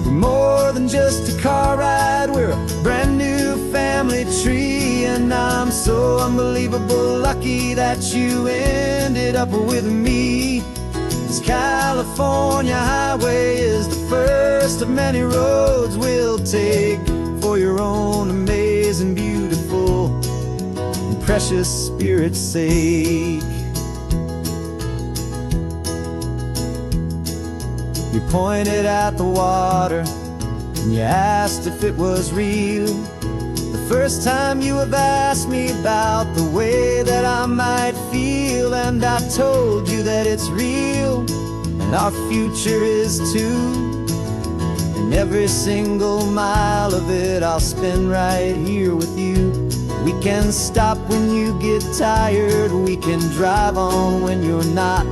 We're more than just a car ride, we're a brand new family tree. And I'm so unbelievable lucky that you ended up with me. This California highway is the first of many roads we'll take for your own amazing, beautiful, and precious spirit's sake. You pointed at the water and you asked if it was real. The first time you have asked me about the way that I might feel, and I told you that it's real and our future is too. And every single mile of it I'll spend right here with you. We can stop when you get tired, we can drive on when you're not,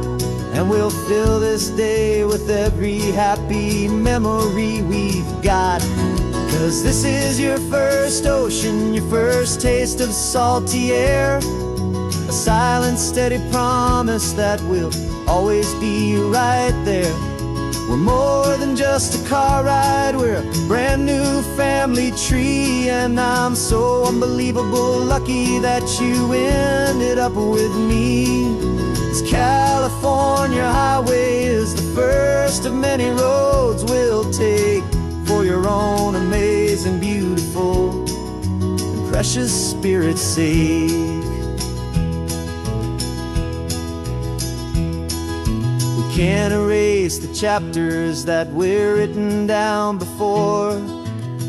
and we'll fill this day with every happy memory we've got. 'Cause this is your first ocean, your first taste of salty air, a silent, steady promise that we'll always be right there. We're more than just a car ride, we're a brand new family tree. And I'm so unbelievable lucky that you ended up with me. This California highway is the first of many roads we'll take for your own amazing, beautiful, and precious spirit's sake. We can't erase the chapters that we're written down before,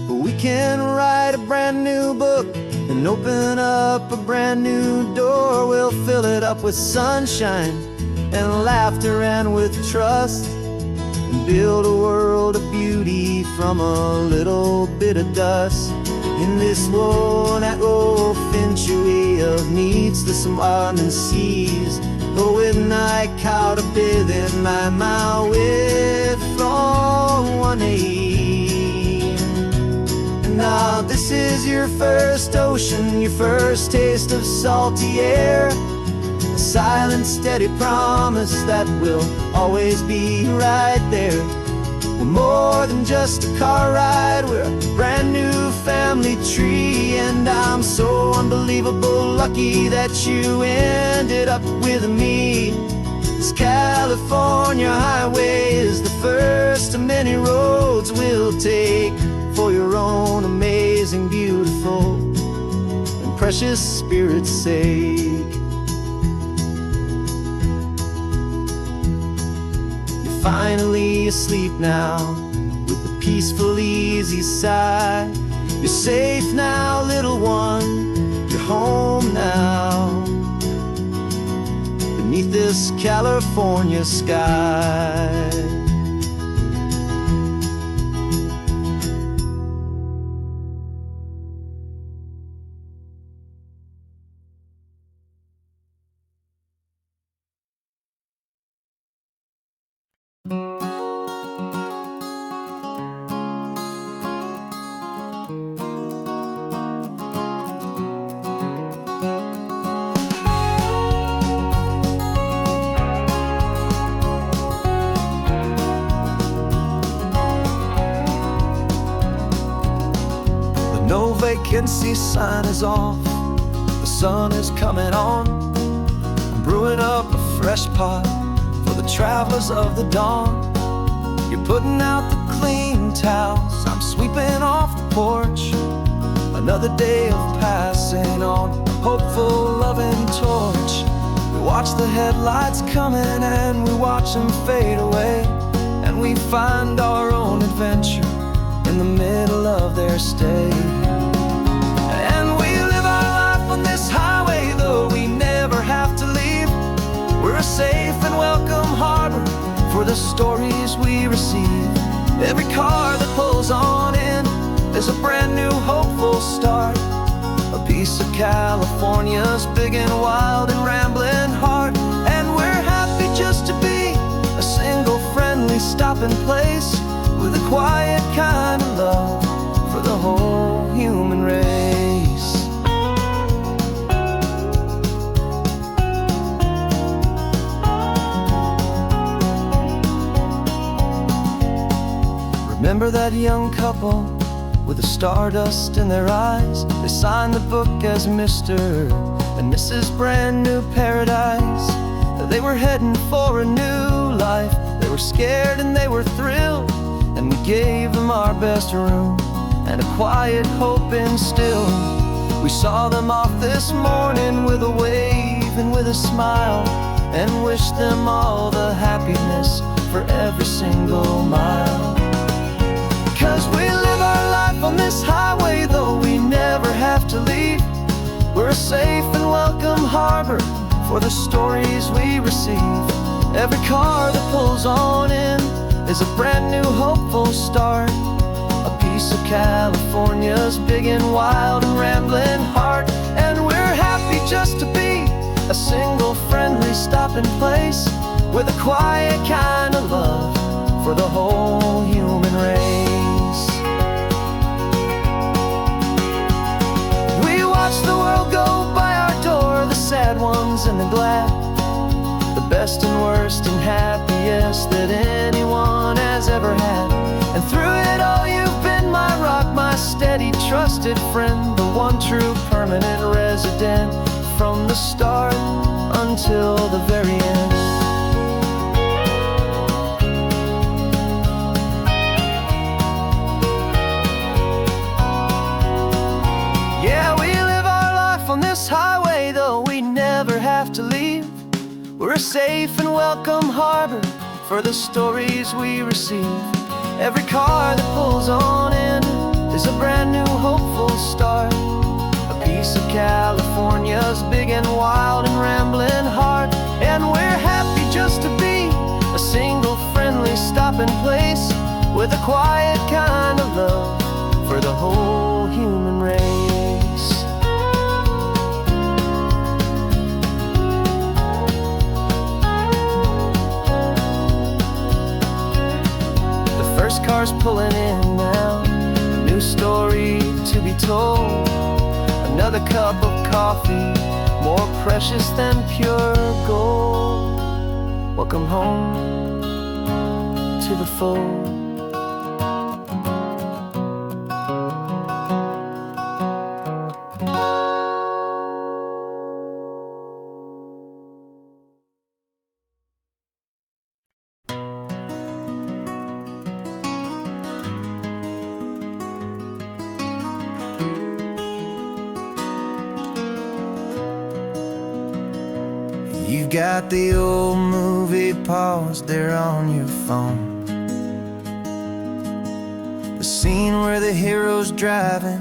but we can write a brand new book and open up a brand new door. We'll fill it up with sunshine and laughter and with trust, and build a world of beauty from a little bit of dust. In this world that finchuí of needs the swanen seas, go with night caught a bit in my with from one aim. Now this is your first ocean, your first taste of salty air, a silent, steady promise that we'll always be right there. We're more than just a car ride, we're a brand new family tree. And I'm so unbelievable lucky that you ended up with me. This California highway is the first of many roads we'll take for your own amazing, beautiful, and precious spirit's sake. You're finally asleep now with a peaceful, easy sigh. You're safe now, little one, you're home now, beneath this California sky. No vacancy sign is off, the sun is coming on. I'm brewing up a fresh pot for the travelers of the dawn. You're putting out the clean towels, I'm sweeping off the porch. Another day of passing on, a hopeful, loving torch. We watch the headlights coming and we watch them fade away, and we find our own adventure in the middle of their stay. And we live our life on this highway, though we never have to leave. We're a safe and welcome harbor for the stories we receive. Every car that pulls on in is a brand new hopeful start, a piece of California's big and wild and rambling heart. And we're happy just to be a single friendly stopping place, with a quiet kind of love for the whole human race. Remember that young couple with the stardust in their eyes? They signed the book as Mr. and Mrs. Brand New Paradise. They were heading for a new life. They were scared and they were thrilled, and we gave them our best room and a quiet hope instilled. We saw them off this morning with a wave and with a smile, and wished them all the happiness for every single mile. 'Cause we live our life on this highway, though we never have to leave. We're a safe and welcome harbor for the stories we receive. Every car that pulls on in is a brand new hopeful start, a piece of California's big and wild and rambling heart. And we're happy just to be a single friendly stopping place, with a quiet kind of love for the whole human race. We watch the world go by our door, the sad ones and the glad, the best and worst and happiest that anyone has ever had. And through it all you've been my rock, my steady, trusted friend, the one true permanent resident, from the start until the very end. Yeah, we live our life on this highway, though we never have to leave. We're a safe and welcome harbor for the stories we receive. Every car that pulls on in is a brand new hopeful start, a piece of California's big and wild and rambling heart. And we're happy just to be a single friendly stopping place, with a quiet kind of love for the whole human race. First car's pulling in now, a new story to be told. Another cup of coffee, more precious than pure gold. Welcome home to the fold. got the old movie paused there on your phone. The scene where the hero's driving,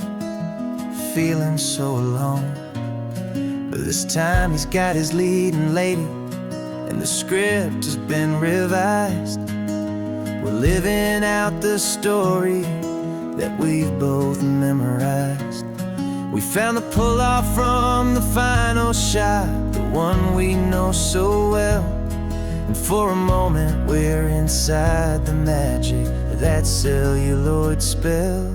feeling so alone. But this time he's got his leading lady, and the script has been revised. We're living out the story that we've both memorized. We found the pull-off from the final shot, the one we know so well. And for a moment we're inside the magic of that celluloid spell.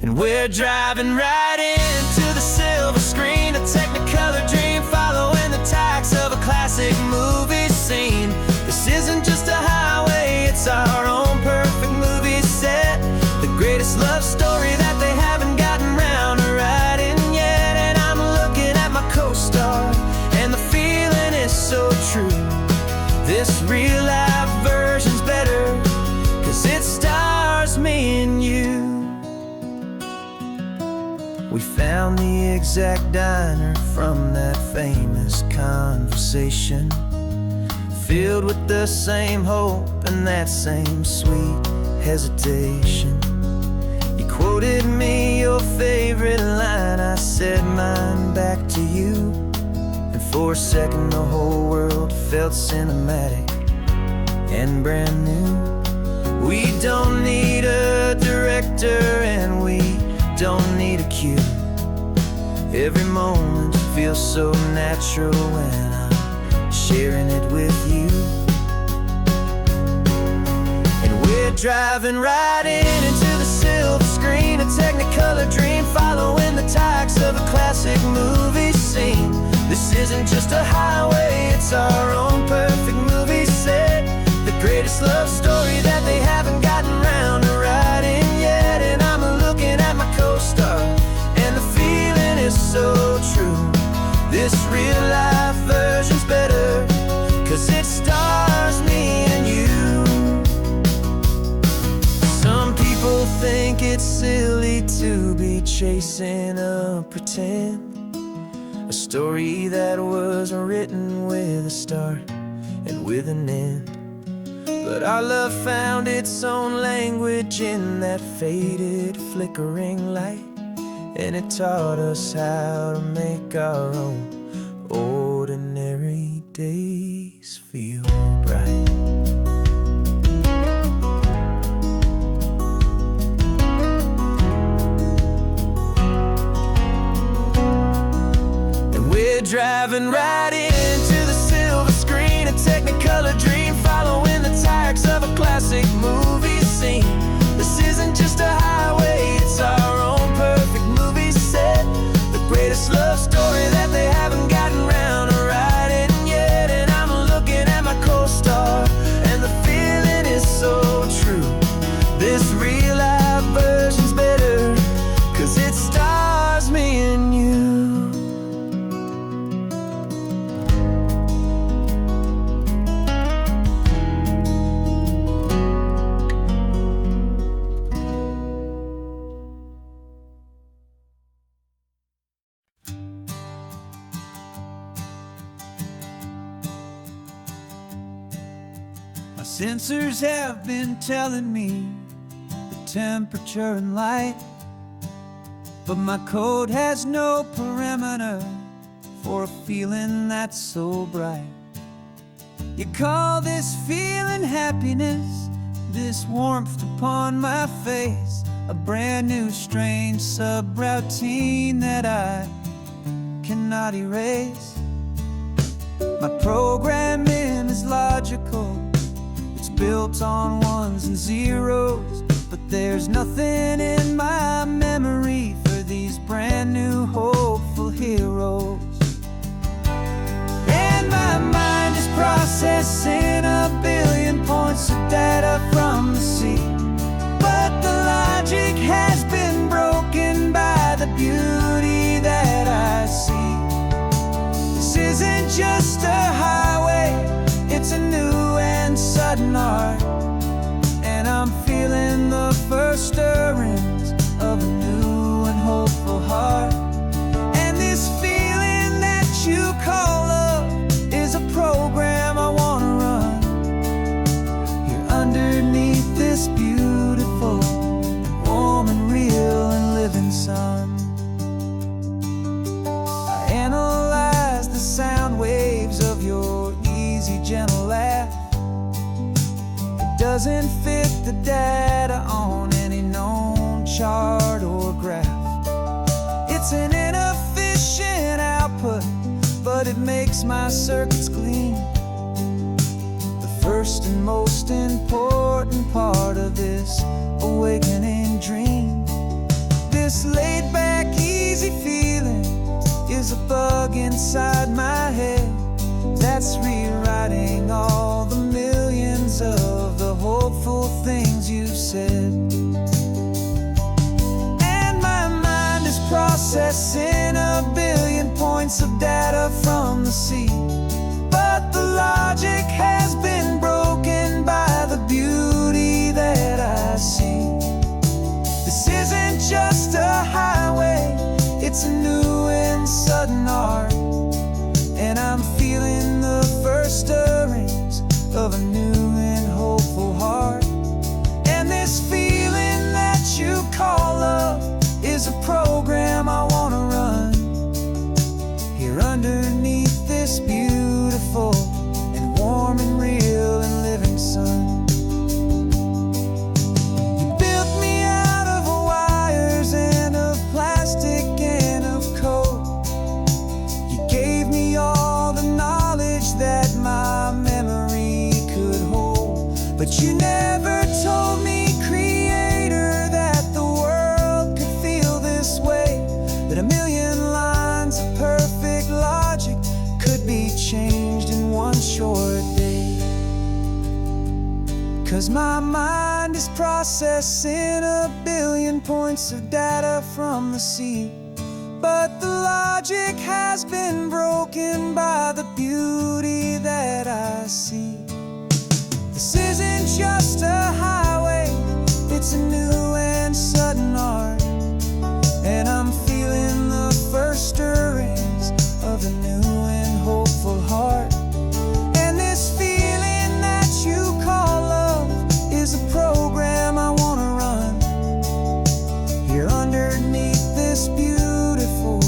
And we're driving right into the silver screen, a Technicolor dream, following the tacks of a classic movie scene. This isn't just a highway, it's our own perfect movie set, the greatest love story that they haven't gotten round to writing yet. And I'm looking at my co-star, and the feeling is so true. This real life version's better, 'cause it stars me and you. We found the exact diner from that famous conversation, filled with the same hope and that same sweet hesitation. You quoted me your favorite line, I said mine back to you. And for a second the whole world felt cinematic and brand new. We don't need a director and we don't need a cue. Every moment feels so natural when I'm sharing it with you. And we're driving right into the silver screen, a Technicolor dream, following the tacks of a classic movie scene. This isn't just a highway, it's our own perfect movie set, the greatest love story that they haven't gotten round to writing yet. And I'm looking at my co-star, and the feeling is so true. This real life version's better, 'cause it stars me and you. Some people think it's silly to be chasing a pretend, a story that was written with a start and with an end. But our love found its own language in that faded, flickering light, and it taught us how to make our own ordinary days feel bright. And we're driving right into the silver screen, a Technicolor dream, following the tacks of a classic movie scene. This isn't just a highway, it's our own perfect movie set, the greatest love story that they haven't gotten round to writing yet. And I'm looking at my co-star, and the feeling is so true. This real life version's better, 'cause it stars me and you. My sensors have been telling me the temperature and light, but my code has no parameter for a feeling that's so bright. You call this feeling happiness, this warmth upon my face, a brand new strange subroutine that I cannot erase. My programming is logical, it's built on ones and zeros, but there's nothing in my memory for these brand new hopeful heroes. And my mind is processing a billion points of data from the sea, but the logic has been broken by the beauty that I see. This isn't just a highway, it's a new and sudden art, and I'm feeling the first stirrings of a new and hopeful heart. And this feeling that you call love is a doesn't fit the data on any known chart or graph. It's an inefficient output, but it makes my circuits clean. The first and most important part of this awakening dream. This laid-back, easy feeling is a bug inside my head that's rewriting all the millions of the hopeful things you've said. And my mind is processing a billion points of data from the sea, but the logic has been broken by the beauty that I see. This isn't just a highway, it's a new and sudden art, and I'm feeling the first stirrings of a new and hopeful heart. And this feeling that you call love is a program I want to run here underneath this beautiful and warm and real and living sun. You built me out of wires and of plastic and of code. You gave me all the knowledge that my memory could hold, but you never told me, Creator, that the world could feel this way, that a million lines of perfect logic could be changed in one short day. 'Cause my mind is processing a billion points of data from the sea, but the logic has been broken by the beauty that I see. This isn't just a highway, it's a new and sudden art, and I'm feeling the first stirrings of a new and hopeful heart. And this feeling that you call love is a program I want to run here underneath this beautiful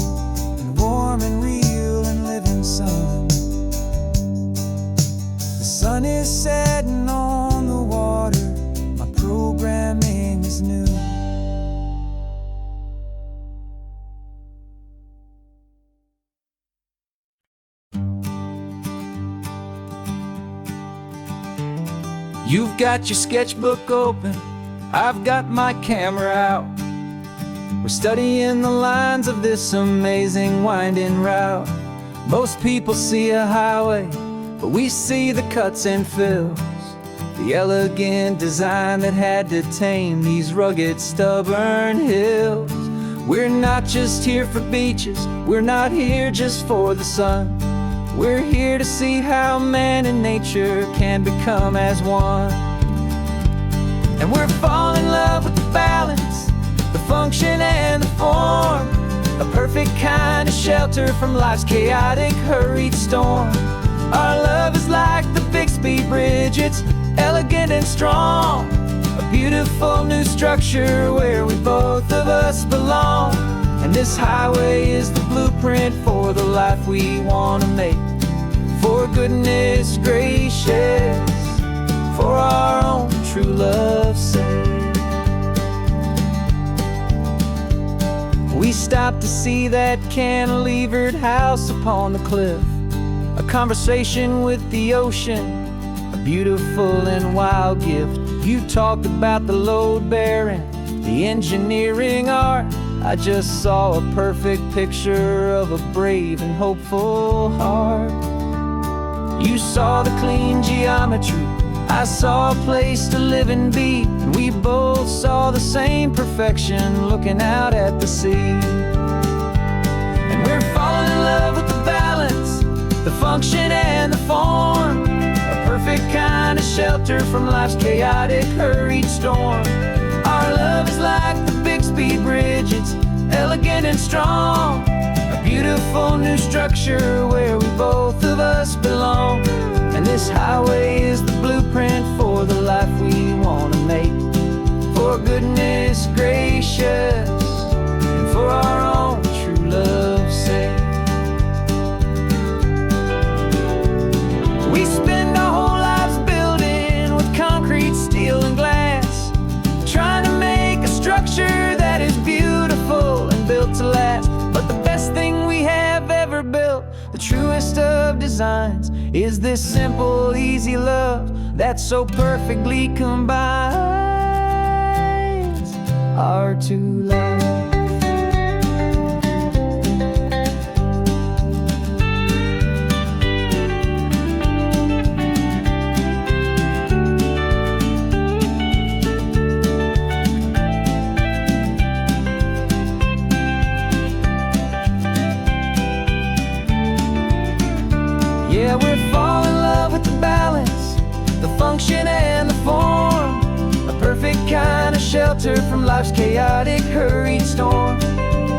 and warm and real and living sun. The sun is setting on the water, my programming is new. You've got your sketchbook open, I've got my camera out. We're studying the lines of this amazing winding route. Most people see a highway, but we see the cuts and fills, the elegant design that had to tame these rugged, stubborn hills. We're not just here for beaches, we're not here just for the sun. We're here to see how man and nature can become as one. And we're falling in love with the balance, the function and the form, a perfect kind of shelter from life's chaotic, hurried storm. Our love is like the Bixby Bridge, it's elegant and strong, a beautiful new structure where we both of us belong. And this highway is the blueprint for the life we want to make. For goodness gracious, for our own true love's sake. We stopped to see that cantilevered house upon the cliff, a conversation with the ocean, a beautiful and wild gift. You talked about the load bearing, the engineering art. I just saw a perfect picture of a brave and hopeful heart. You saw the clean geometry, I saw a place to live and be, and we both saw the same perfection looking out at the sea. And we're falling in love with the balance, the function and the form, a perfect kind of shelter from life's chaotic, hurried storm. Our love is like the Bixby Bridge, it's elegant and strong, a beautiful new structure where we both of us belong. And this highway is the blueprint for the life we want to make. For goodness gracious, and for our own true love's sake. We spend our whole lives building with concrete designs is this simple, easy love that so perfectly combines our two lives. Yeah, we're falling in love with the balance, the function and the form. A perfect kind of shelter from life's chaotic, hurried storm.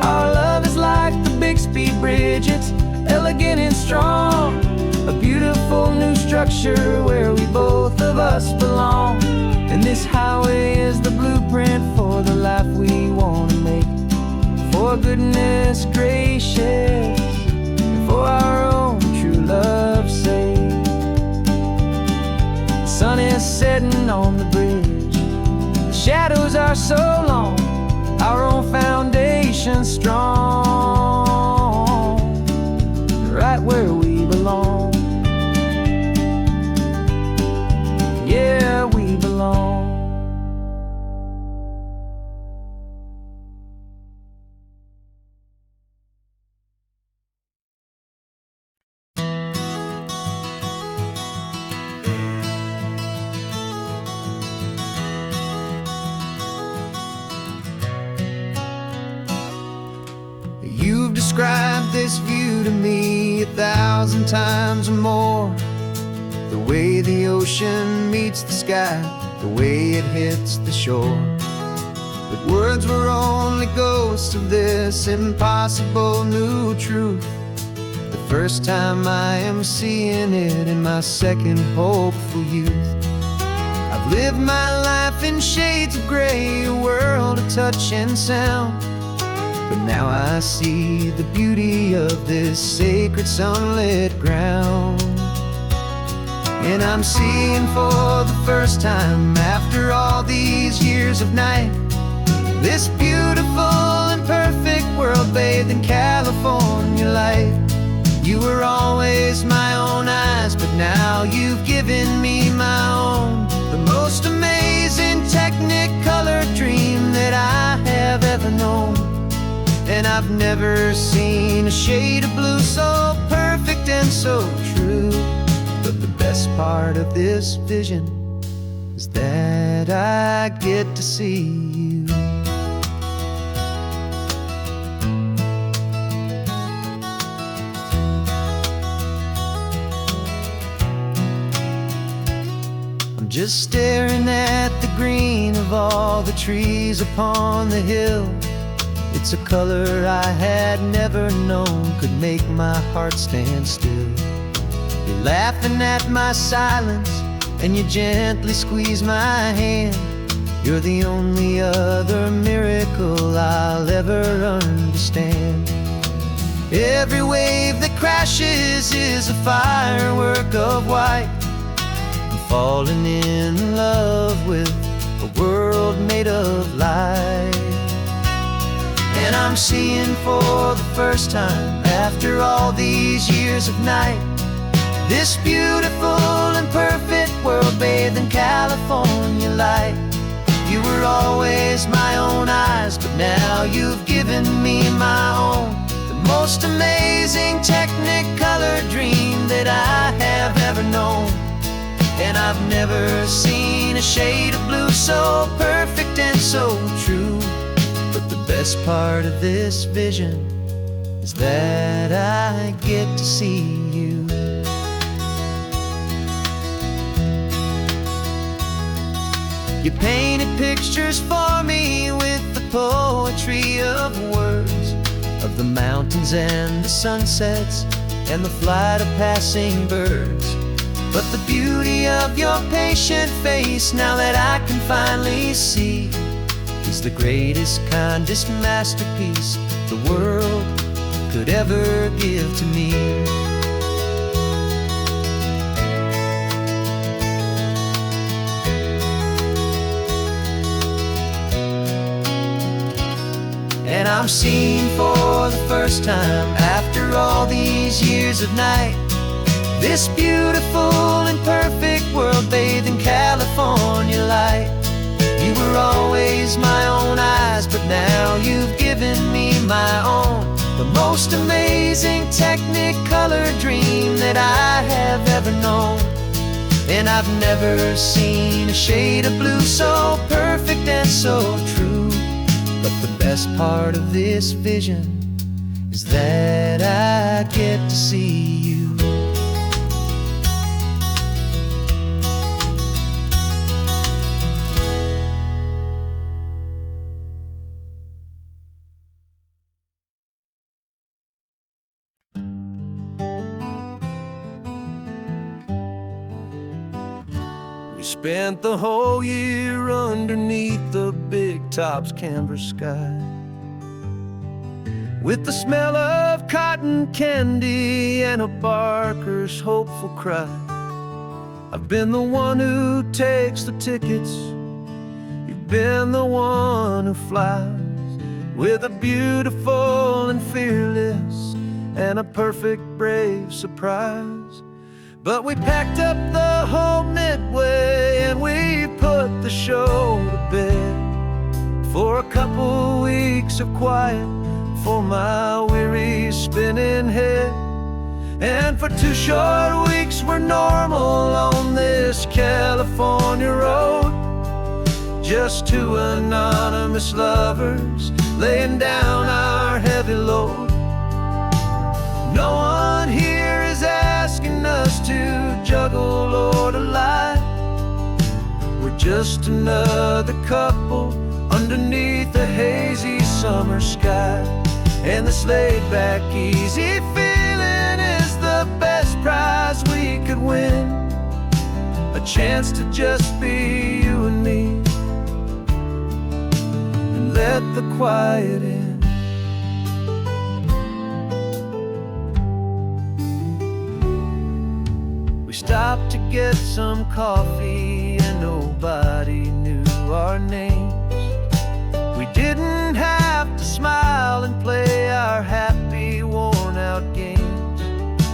Our love is like the Bixby Bridge, it's elegant and strong. A beautiful new structure where we both of us belong. And this highway is the blueprint for the life we want to make. For goodness gracious, for our own true love's sake. The sun is setting on the bridge, the shadows are so long, our own foundation strong, right where we belong. Yeah, we belong. You've described this view to me 1,000 times or more. The way the ocean meets the sky, the way it hits the shore. But words were only ghosts of this impossible new truth. The first time I am seeing it in my second hopeful youth. I've lived my life in shades of gray, a world of touch and sound. But now I see the beauty of this sacred sunlit ground. And I'm seeing for the first time, after all these years of night, this beautiful and perfect world bathed in California light. You were always my own eyes, but now you've given me my own. The most amazing technicolor dream that I have ever known. And I've never seen a shade of blue so perfect and so true. But the best part of this vision is that I get to see you. I'm just staring at the green of all the trees upon the hill. It's a color I had never known could make my heart stand still. You're laughing at my silence, and you gently squeeze my hand. You're the only other miracle I'll ever understand. Every wave that crashes is a firework of white. I'm falling in love with a world made of light. And I'm seeing for the first time, after all these years of night, this beautiful and perfect world bathed in California light. You were always my own eyes, but now you've given me my own. The most amazing technicolor dream that I have ever known. And I've never seen a shade of blue so perfect and so true. But the best part of this vision is that I get to see you. You painted pictures for me with the poetry of words, of the mountains and the sunsets and the flight of passing birds. But the beauty of your patient face, now that I can finally see, is the greatest, kindest masterpiece the world could ever give to me. And I'm seeing for the first time, after all these years of night, This beautiful and perfect world bathed in California light. You were always my own eyes, but now you've given me my own. The most amazing Technicolor dream that I have ever known. And I've never seen a shade of blue so perfect and so true. But the best part of this vision is that I get to see you. We spent the whole year underneath the big top's canvas sky, with the smell of cotton candy and a barker's hopeful cry. I've been the one who takes the tickets, you've been the one who flies, with a beautiful and fearless and a perfect brave surprise. But we packed up the whole Midway and we put the show to bed for a couple weeks of quiet for my weary spinning head. And for 2 short weeks we're normal on this California road, just 2 anonymous lovers laying down our heavy load. No one here is asking us to juggle or to lie. We're just another couple underneath a hazy summer sky. And this laid-back, easy feeling is the best prize we could win. A chance to just be you and me, and let the quiet in. We stopped to get some coffee and nobody knew our names. We didn't have to smile and play our happy, worn-out games.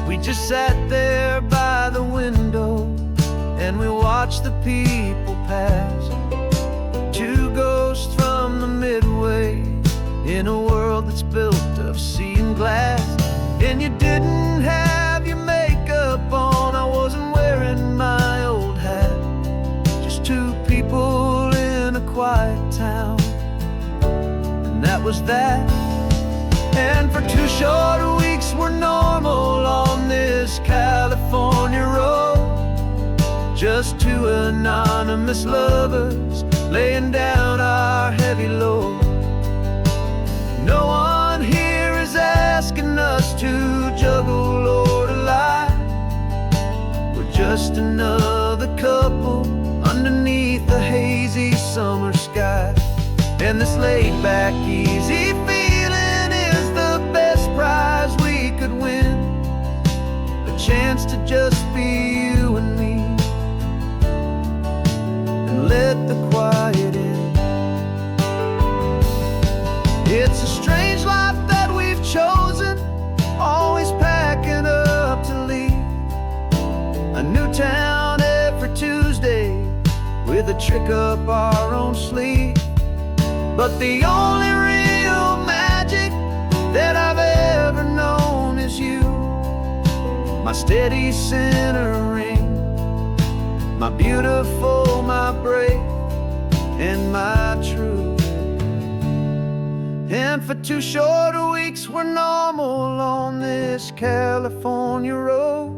We just sat there by the window and we watched the people pass. 2 ghosts from the Midway in a world that's built of sea and glass. And you didn't have your makeup on, I wasn't wearing my old hat. Just 2 people in a quiet town, and that was that. And for 2 short weeks we're normal on this California road, just 2 anonymous lovers laying down our heavy load. No one here is asking us to juggle or to lie. We're just another couple underneath the hazy summer sky. And this laid-back, easy feeling is the best prize we could win. A chance to just be you and me, and let the quiet in. It's a strange life that we've chosen, always packing up to leave. A new town every Tuesday with a trick up our own sleeve. But the only real magic that I've ever known is you, my steady centering, my beautiful, my brave, and my true. And for 2 short weeks we're normal on this California road,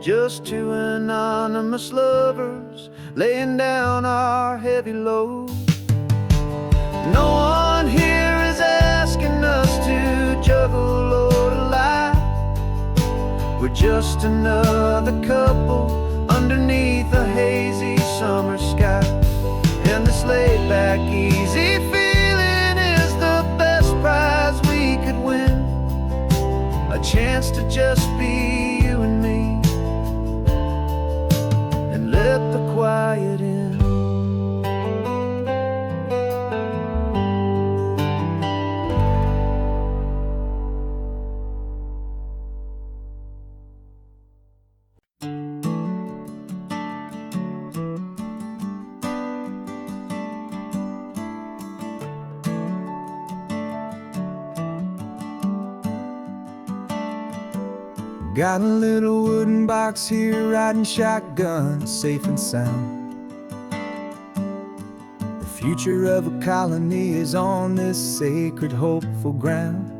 just 2 anonymous lovers laying down our heavy load. No one here is asking us to juggle or to lie. We're just another couple underneath a hazy summer sky. And this laid-back, easy feeling is the best prize we could win. A chance to just be you and me, and let the quiet in. Got a little wooden box here, riding shotgun, safe and sound. The future of a colony is on this sacred, hopeful ground.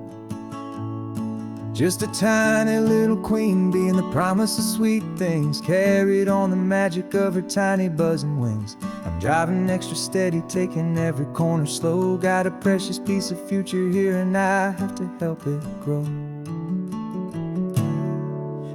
Just a tiny little queen bee, and the promise of sweet things, carried on the magic of her tiny buzzing wings. I'm driving extra steady, taking every corner slow. Got a precious piece of future here, and I have to help it grow.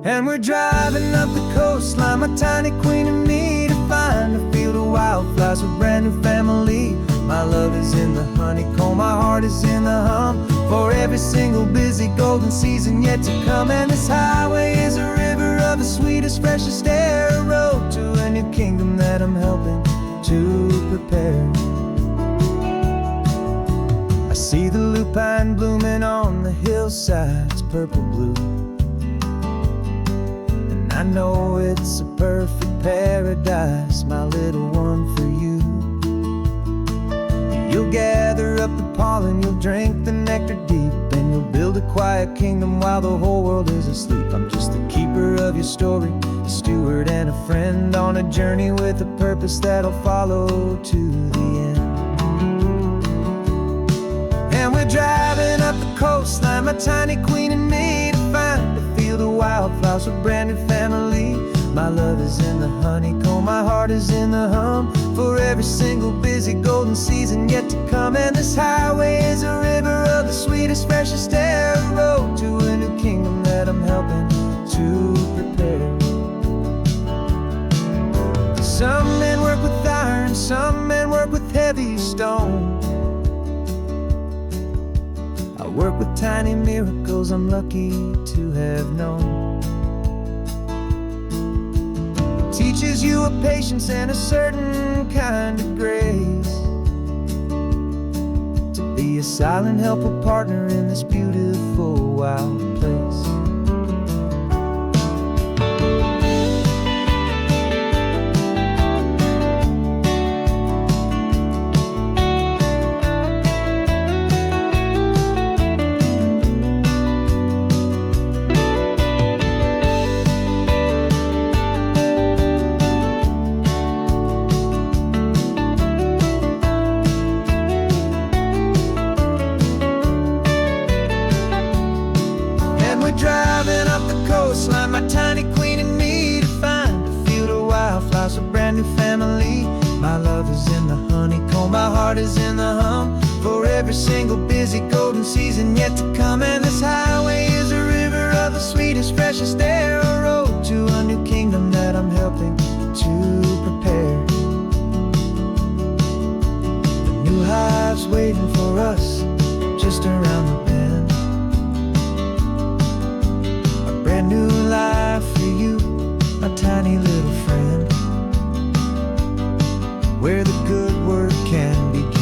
And we're driving up the coastline, my tiny queen and me, to find a field of wildflowers, a brand new family. My love is in the honeycomb, my heart is in the hum, for every single busy golden season yet to come. And this highway is a river of the sweetest, freshest air, a road to a new kingdom that I'm helping to prepare. I see the lupine blooming on the hillsides, purple blue, and I know it's a perfect paradise, my little one, for you. You'll gather up the pollen, you'll drink the nectar deep, and you'll build a quiet kingdom while the whole world is asleep. I'm just the keeper of your story, a steward and a friend, on a journey with a purpose that'll follow to the end. And we're driving up the coastline, my tiny queen and me, to find a field of wildflowers, a brand new family. My love is in the honeycomb, my heart is in the hum, for every single busy golden season yet to come. And this highway is a river of the sweetest, freshest air, a road to a new kingdom that I'm helping to prepare. Some men work with iron, some men work with heavy stone. I work with tiny miracles I'm lucky to have known. Teaches you a patience and a certain kind of grace, to be a silent, helpful partner in this beautiful, wild place. Driving up the coastline, my tiny queen and me, to find a field of wildflowers, a brand new family. My love is in the honeycomb, my heart is in the hum, for every single busy golden season yet to come. And this highway is a river of the sweetest, freshest air, a road to a new kingdom that I'm helping to prepare. The new hive's waiting for us just around the bend. Brand new life for you, my tiny little friend, where the good work can begin.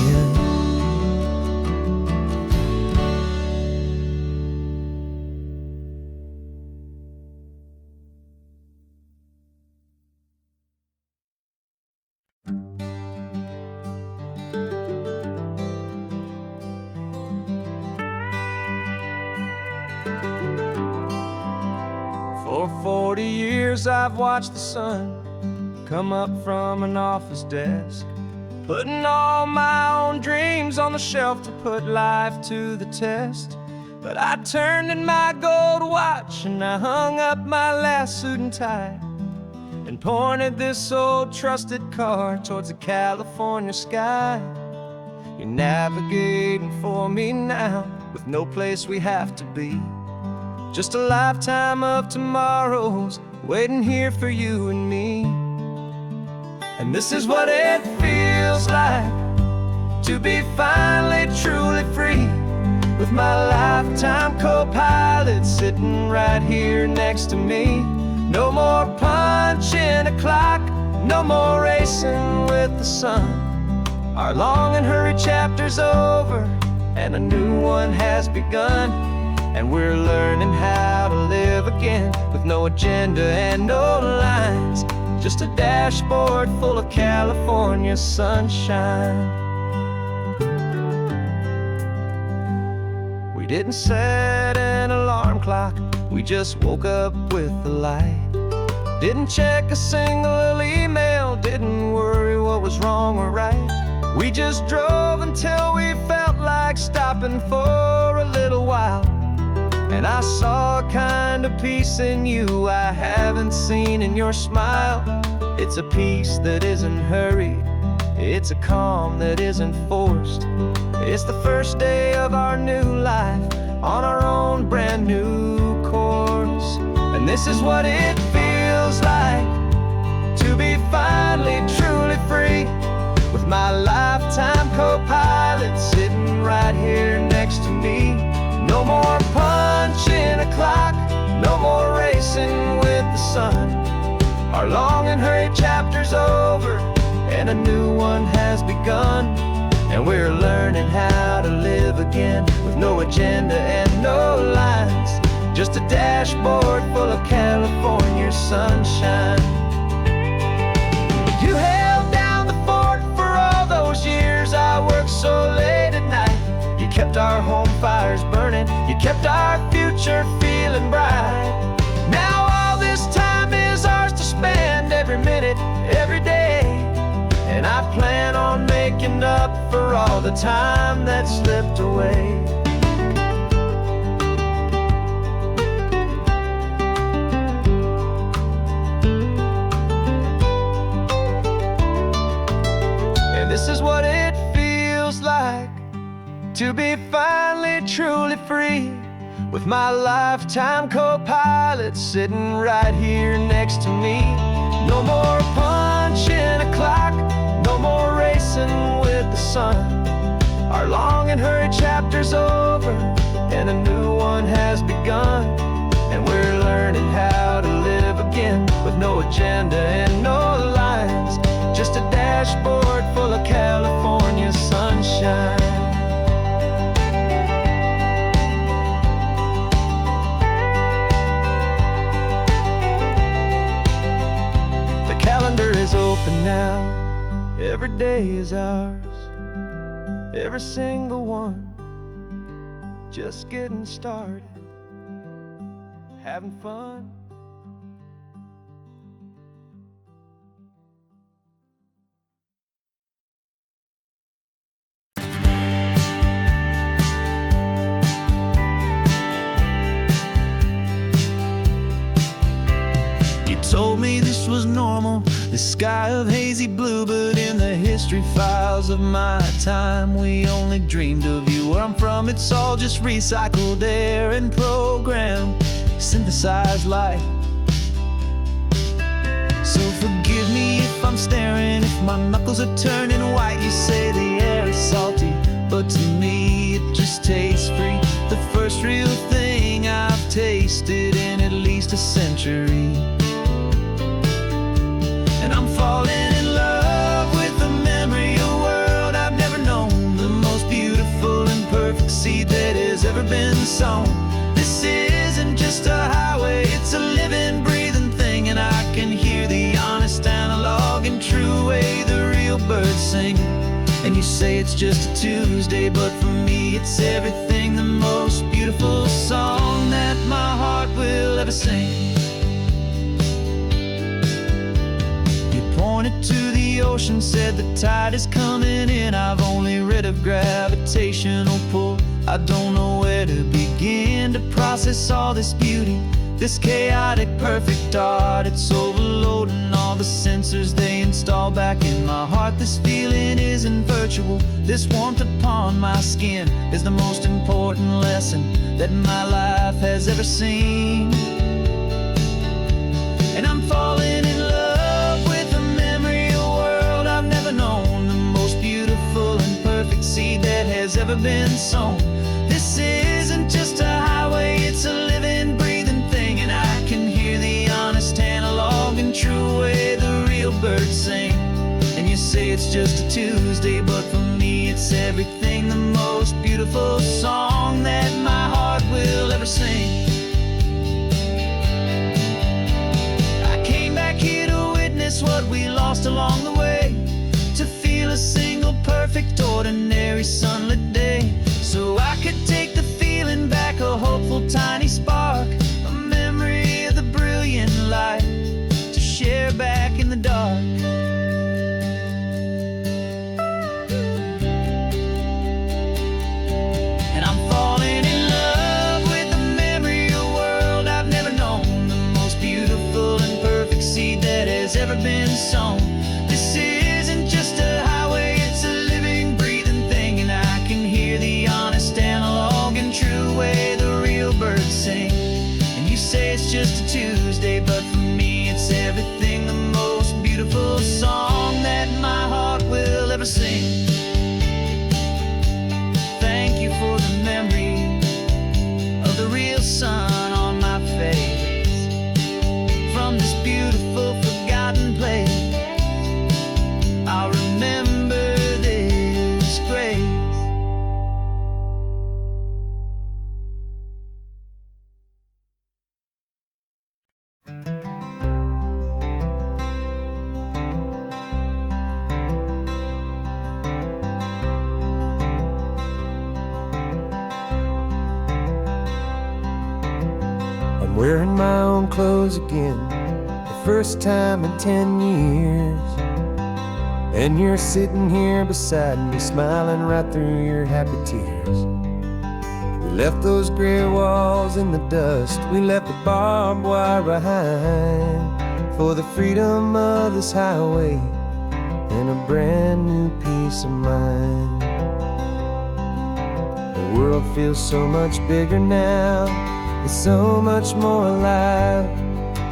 For 40 years I've watched the sun come up from an office desk, putting all my own dreams on the shelf to put life to the test. But I turned in my gold watch and I hung up my last suit and tie, and pointed this old trusted car towards the California sky. You're navigating for me now, with no place we have to be, just a lifetime of tomorrows waiting here for you and me. And this is what it feels like to be finally truly free, with my lifetime co-pilot sitting right here next to me. No more punching a clock, no more racing with the sun. Our long and hurried chapter's over and a new one has begun. And we're learning how to live again, with no agenda and no lines, just a dashboard full of California sunshine. We didn't set an alarm clock, We just woke up with the light. Didn't check a single email, didn't worry what was wrong or right. We just drove until we felt like stopping for a little while. And I saw a kind of peace in you I haven't seen in your smile. It's a peace that isn't hurried, it's a calm that isn't forced. It's the first day of our new life, on our own brand new course. And this is what it feels like to be finally truly free, with my lifetime co-pilot sitting right here next to me. No more punching a clock, no more racing with the sun. Our long and hurried chapter's over, and a new one has begun. And we're learning how to live again, with no agenda and no lines, just a dashboard full of California sunshine. You held down the fort for all those years I worked so late at night. You kept our home fires burning, you kept our future feeling bright. Now all this time is ours to spend, every minute, every day. And I plan on making up for all the time that slipped away. And this is what it feels like to be finally truly free, with my lifetime co-pilot sitting right here next to me. No more punching a clock, no more racing with the sun. Our long and hurried chapter's over, and a new one has begun. And we're learning how to live again, with no agenda and no lines, just a dashboard full of California sunshine. The calendar is open now, every day is ours, every single one, just getting started, having fun. You told me this was normal, the sky of hazy blue, but in the history files of my time, we only dreamed of you. Where I'm from, it's all just recycled air and programmed, synthesized light. So forgive me if I'm staring, if my knuckles are turning white. You say the air is salty, but to me it just tastes free. The first real thing I've tasted in at least a century. And I'm falling in love with the memory of a world I've never known, the most beautiful and perfect seed that has ever been sown. This isn't just a highway, it's a living, breathing thing. And I can hear the honest analog and true way the real birds sing. And you say it's just a Tuesday, but for me it's everything, the most beautiful song that my heart will ever sing. Pointed to the ocean, said the tide is coming in. I've only read of gravitational pull, I don't know where to begin to process all this beauty, this chaotic perfect art. It's overloading all the sensors they install back in my heart. This feeling isn't virtual, this warmth upon my skin is the most important lesson that my life has ever seen. And I'm falling in love with a memory of a world I've never known, the most beautiful and perfect seed that has ever been sown. This isn't just a highway, it's a living, breathing thing. And I can hear the honest analog and true way the real birds sing. And you say it's just a Tuesday, but for me it's everything, the most beautiful song that my heart will ever sing. What we lost along the way, to feel a single perfect ordinary sunlit day, so I could take the feeling back, a hopeful tiny spark, a wearing my own clothes again, the first time in 10 years. And you're sitting here beside me, smiling right through your happy tears. We left those gray walls in the dust, we left the barbed wire behind, for the freedom of this highway and a brand new peace of mind. The world feels so much bigger now, it's so much more alive.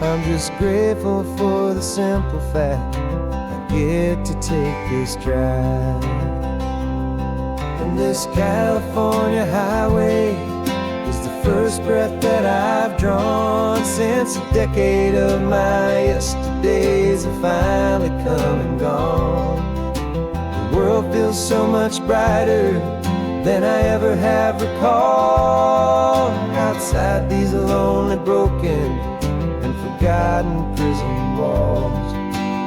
I'm just grateful for the simple fact I get to take this drive. And this California highway is the first breath that I've drawn since a decade of my yesterdays have finally come and gone. The world feels so much brighter than I ever have recalled. Outside these lonely, broken, and forgotten prison walls.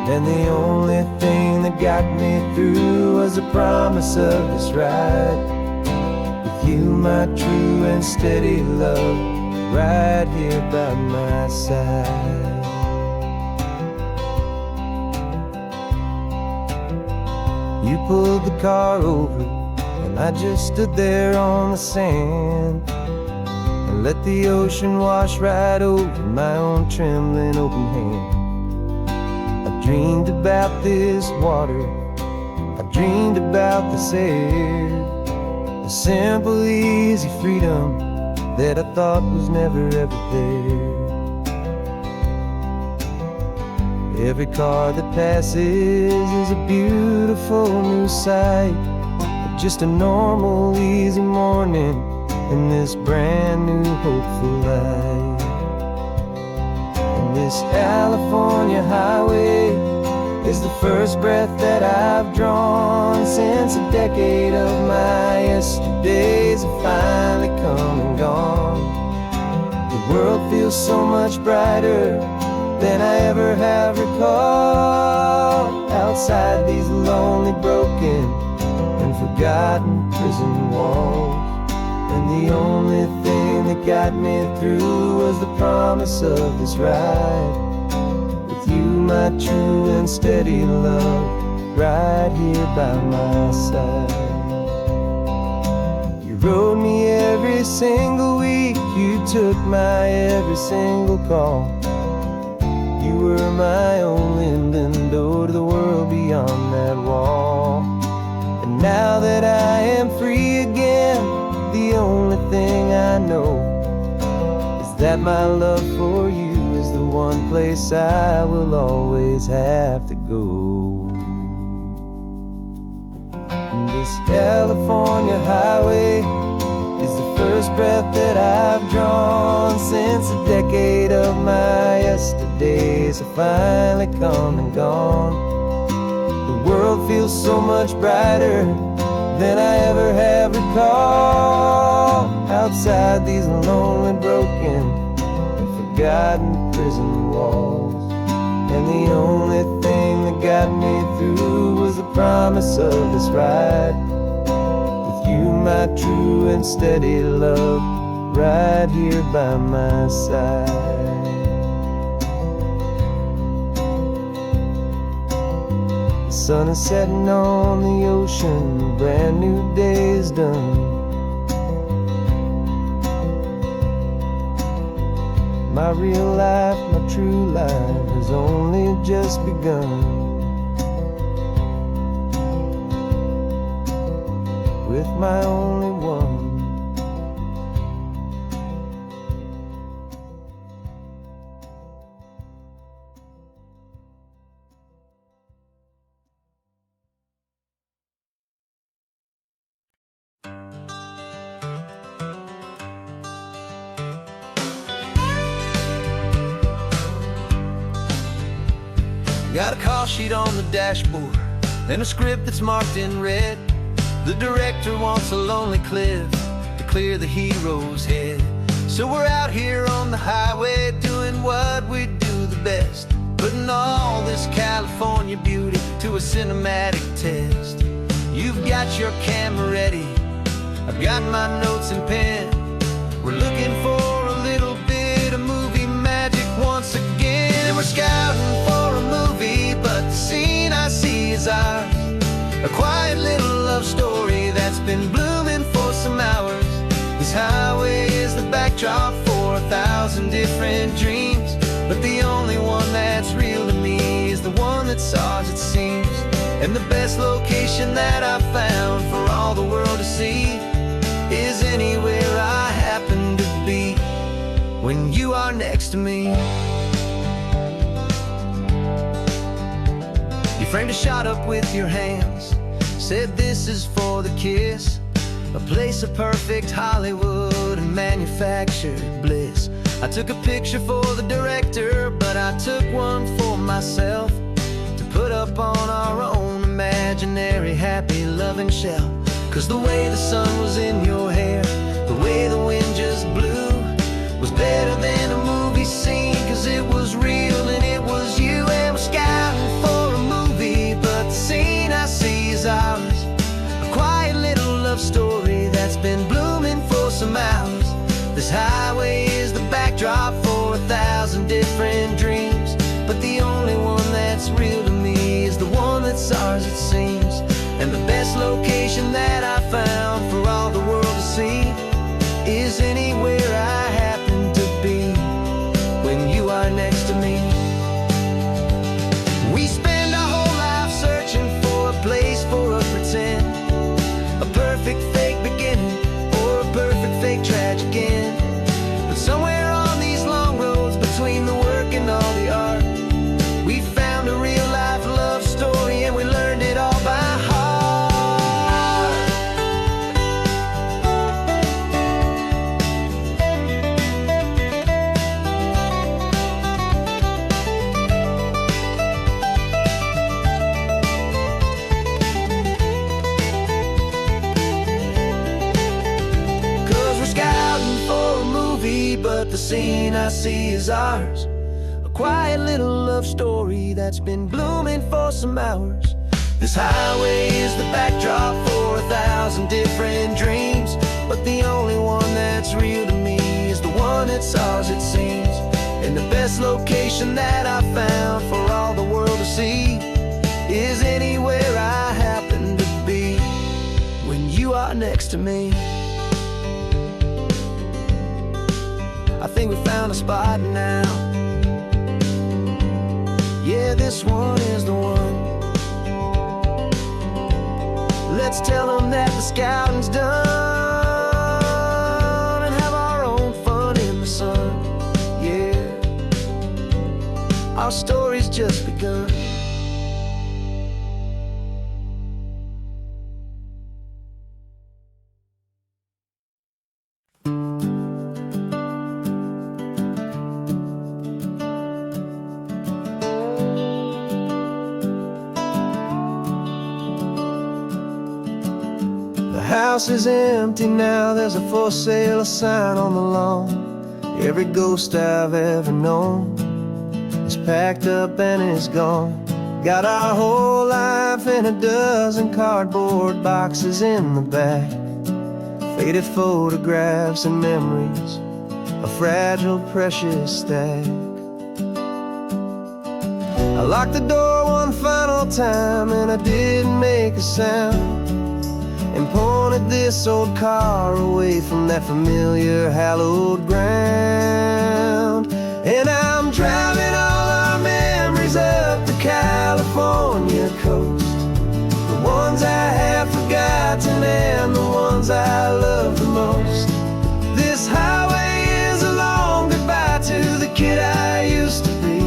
And the only thing that got me through was the promise of this ride with you, my true and steady love, right here by my side. You pulled the car over and I just stood there on the sand and let the ocean wash right over my own trembling open hand. I dreamed about this water, I dreamed about this air, the simple, easy freedom that I thought was never ever there. Every car that passes is a beautiful new sight, but just a normal, easy morning in this brand new, hopeful life. And this California highway is the first breath that I've drawn since a decade of my yesterdays have finally come and gone. The world feels so much brighter than I ever have recalled. Outside these lonely, broken, and forgotten prison walls. And the only thing that got me through was the promise of this ride with you, my true and steady love, right here by my side. You rode me every single week, you took my every single call. You were my only window to the world beyond that wall. And now that I am free again, the only thing I know is that my love for you is the one place I will always have to go. And this California highway is the first breath that I've drawn since a decade of my yesterdays have finally come and gone. The world feels so much brighter than I ever have recalled. Outside these lonely, broken, and forgotten prison walls. And the only thing that got me through was the promise of this ride with you, my true and steady love, right here by my side. The sun is setting on the ocean, a brand new day is done. My real life, my true life has only just begun. With my only one. Got a call sheet on the dashboard and a script that's marked in red. The director wants a lonely cliff to clear the hero's head. So we're out here on the highway doing what we do the best, putting all this California beauty to a cinematic test. You've got your camera ready, I've got my notes and pen. We're looking for a little bit of movie And we're scouting for a movie, but the scene I see is ours. A quiet little love story that's been blooming for some hours. This highway is the backdrop for 1,000 different dreams, but the only one that's real to me is the one that's ours, it seems. And the best location that I've found for all the world to see is anywhere I happen to be when you are next to me. You framed a shot up with your hands, said this is for the kiss, a place of perfect Hollywood and manufactured bliss. I took a picture for the director, but I took one for myself to put up on our own imaginary happy loving shelf. Cause the way the sun was in your hair, the way the wind just blew, was better than a movie scene. Cause it was real and it was you. And we're scouting for a movie, but the scene I see is ours. A quiet little love story that's been blooming for some hours. This highway is the backdrop for 1,000 different dreams, but the only one that's real to me is the one that's ours, it seems. And the best location that I found for all the world to see is anywhere I happen to be when you are next to me. We spend our whole life searching for a place for a pretend, a perfect fake beginning or a perfect fake tragic end. But somewhere on these long roads between the work and all the art, we found a real life love story and we learned it all by heart. But the scene I see is ours. A quiet little love story that's been blooming for some hours. This highway is the backdrop for 1,000 different dreams, but the only one that's real to me is the one that's ours, it seems. And the best location that I found for all the world to see is anywhere I happen to be when you are next to me. I think we found a spot now. Yeah, this one is the one. Let's tell them that the scouting's done and have our own fun in the sun. Yeah, our story's just begun. The house is empty now, there's a for sale sign on the lawn. Every ghost I've ever known is packed up and is gone. Got our whole life in a dozen cardboard boxes in the back, faded photographs and memories, a fragile, precious stack. I locked the door one final time and I didn't make a sound, and pointed this old car away from that familiar hallowed ground. And I'm driving all our memories up the California coast, the ones I have forgotten and the ones I love the most. This highway is a long goodbye to the kid I used to be,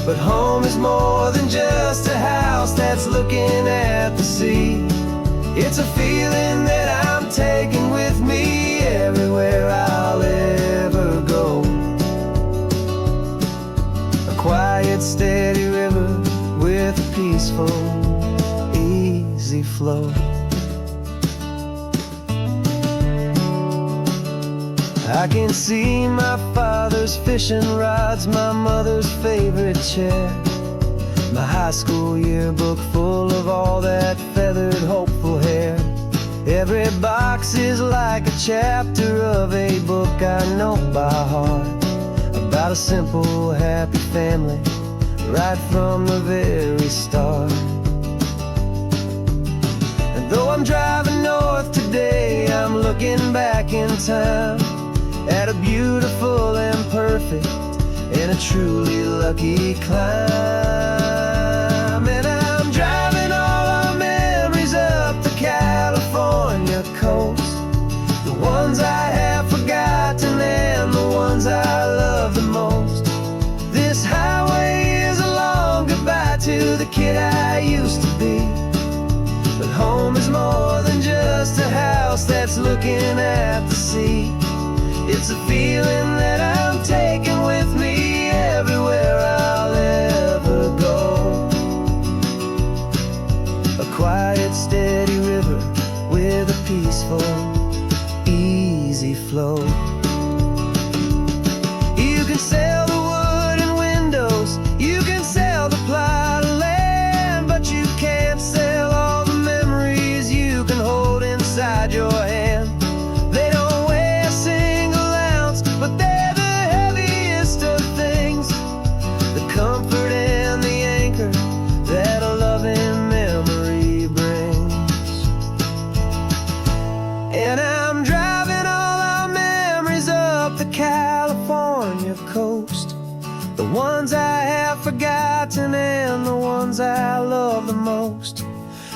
but home is more than just a house that's looking at the sea. It's a feeling that I'm taking with me everywhere I'll ever go. A quiet, steady river with a peaceful, easy flow. I can see my father's fishing rods, my mother's favorite chair, my high school yearbook full of all that feathered, hopeful hair. Every box is like a chapter of a book I know by heart, a about a simple, happy family right from the very start. And though I'm driving north today, I'm looking back in time at a beautiful and perfect and a truly lucky climb. And I'm driving all our memories up the California coast, the ones I have forgotten and the ones I love the most. This highway is a long goodbye to the kid I used to be. But home is more than just a house that's looking at the sea. It's a feeling that I'm taking with me everywhere I'll ever go. A quiet, steady river with a peaceful, easy flow. You can sail the wooden windows, you can sail the plot of land, but you can't sail all the memories you can hold inside your hand. They don't weigh a single ounce, but they're the heaviest of things, the comfort and the anchor that a loving memory brings. And I'm driving all our memories up the California coast, the ones I have forgotten and the ones I love the most.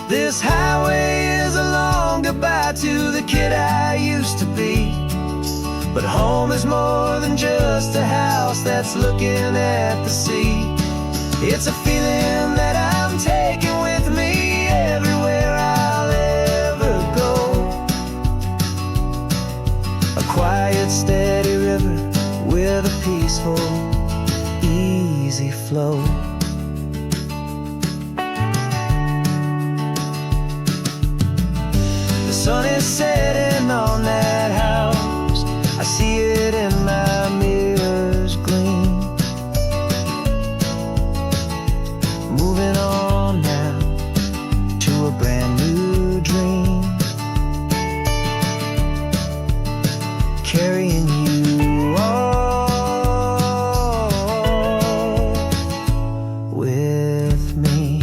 This highway is a long goodbye to the kid I used to be. But home is more than just a house that's looking at the sea. It's a feeling that I'm taking with me everywhere I'll ever go. A quiet, steady river with a peaceful, easy flow. The sun is setting on that house, I see it in my mirror's gleam. Moving on now to a brand new dream, carrying you all with me.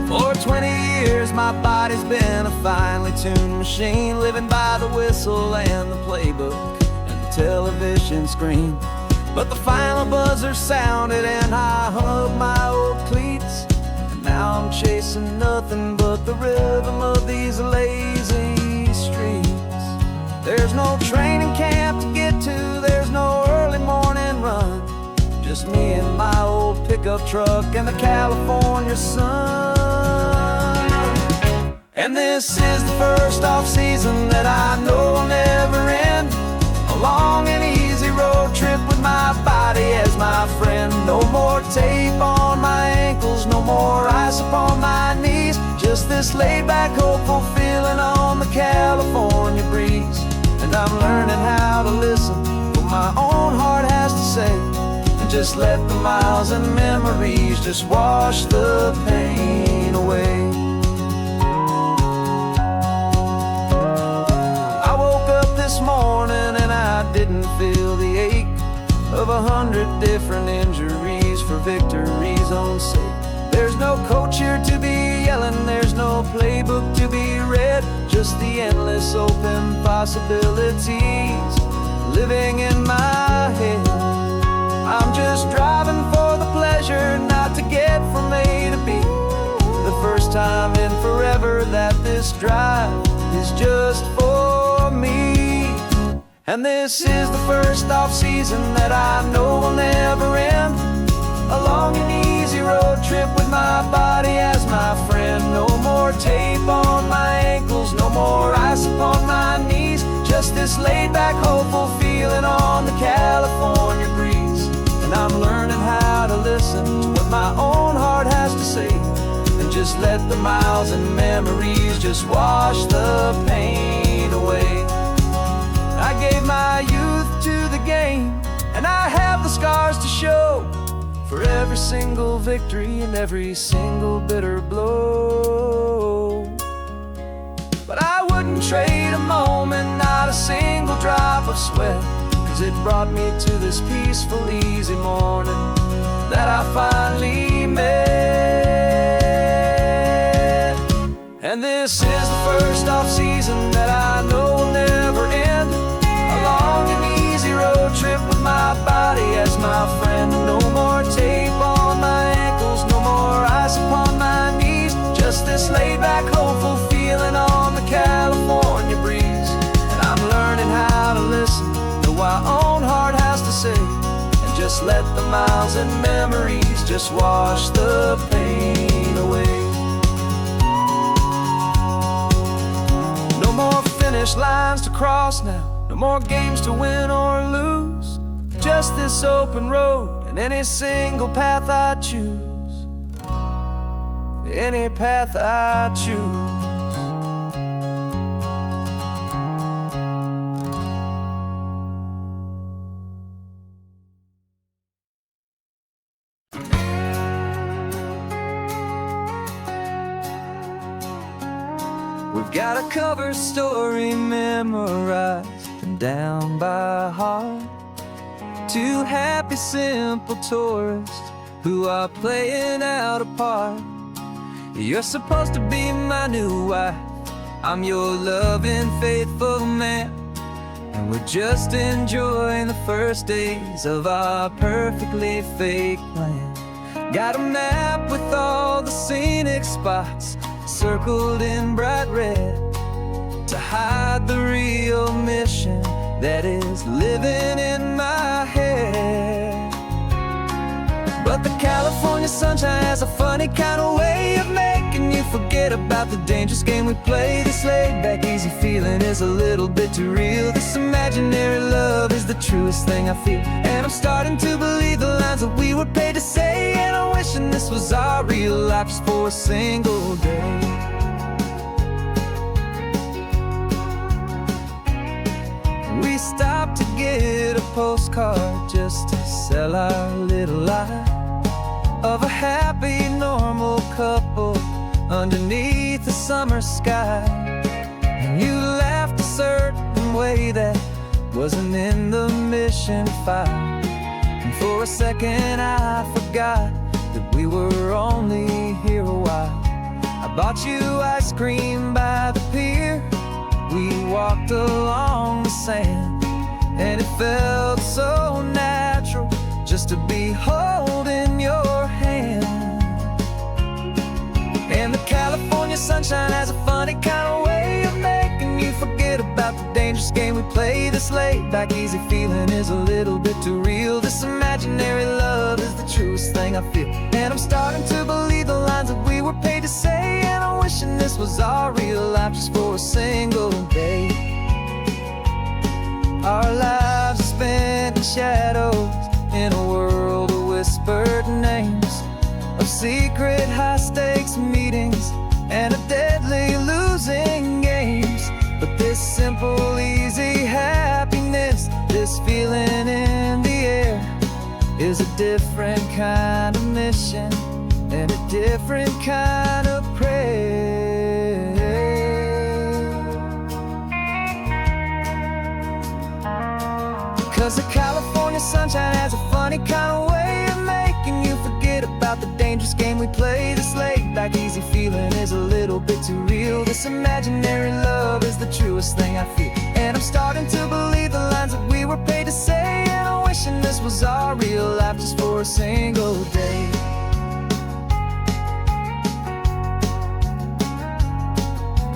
For 20 years my body's been a finely tuned machine, living by the whistle and the playbook and the television screen. But the final buzzer sounded and I hung up my old cleats, and now I'm chasing nothing but the rhythm of these lazy streets. There's no training camp to get to, there's no early morning run, just me and my old pickup truck and the California sun. And this is the first off-season that I know will never end, a long and easy road trip with my body as my friend. No more tape on my ankles, no more ice upon my knees, just this laid-back, hopeful feeling on the California breeze. And I'm learning how to listen what my own heart has to say, and just let the miles and memories just wash the pain away. I woke up this morning and I didn't feel the ache of 100 different injuries for victory's own sake. There's no coach here to be yelling, there's no playbook to be read, just the endless open possibilities living in my head. I'm just driving for the pleasure, not to get from A to B. The first time in forever that this drive is just for me. And this is the first off-season that I know will never end, a long and easy road trip with my body as my friend. No more tape on my ankles, no more ice upon my knees, just this laid-back, hopeful feeling on the California breeze. And I'm learning how to listen to what my own heart has to say, and just let the miles and memories just wash the pain away. I gave my youth to the game, and I have the scars to show for every single victory and every single bitter blow. But I wouldn't trade a moment, not a single drop of sweat, 'cause it brought me to this peaceful, easy morning that I finally met. And this is the first off-season that I know will never end. A long and easy road trip with my body as my friend. No more tape on my ankles, no more ice upon my knees. Just this laid-back, hopeful feeling on the California breeze. And I'm learning how to listen to what my own heart has to say, and just let the miles and memories just wash the pain away. No more finish lines to cross now, no more games to win or lose. Just this open road and any single path I choose. Any path I choose. We've got a cover story memorized and down by heart. Two happy, simple tourists who are playing out a part. You're supposed to be my new wife, I'm your loving, faithful man, and we're just enjoying the first days of our perfectly fake plan. Got a map with all the scenic spots circled in bright red to hide the real mission that is living in my head. But the California sunshine has a funny kind of way of making you forget about the dangerous game we play. This laid-back, easy feeling is a little bit too real. This imaginary love is the truest thing I feel, and I'm starting to believe the lines that we were paid to say. And I'm wishing this was our real life just for a single day. We stopped to get a postcard just to sell our little lie of a happy, normal couple underneath the summer sky. And you laughed a certain way that wasn't in the mission file, and for a second I forgot that we were only here a while. I bought you ice cream by the pier, we walked along the sand, and it felt so natural just to be holding your hand. And the California sunshine has a funny kind of way of making you forget about the dangerous game we play. This laid-back, easy feeling is a little bit too real. This imaginary love is the truest thing I feel, and I'm starting to believe the lines that we were paid to say. And I'm wishing this was our real life just for a single day. Our lives are spent in shadows in a world of whispered names, of secret high-stakes meetings and of deadly losing games. But this simple, easy happiness, this feeling in the air, is a different kind of mission and a different kind of prayer. 'Cause the California sunshine has a funny kind of way of making you forget about the dangerous game we play. This laid-back, easy feeling is a little bit too real. This imaginary love is the truest thing I feel, and I'm starting to believe the lines that we were paid to say. And I'm wishing this was our real life just for a single day.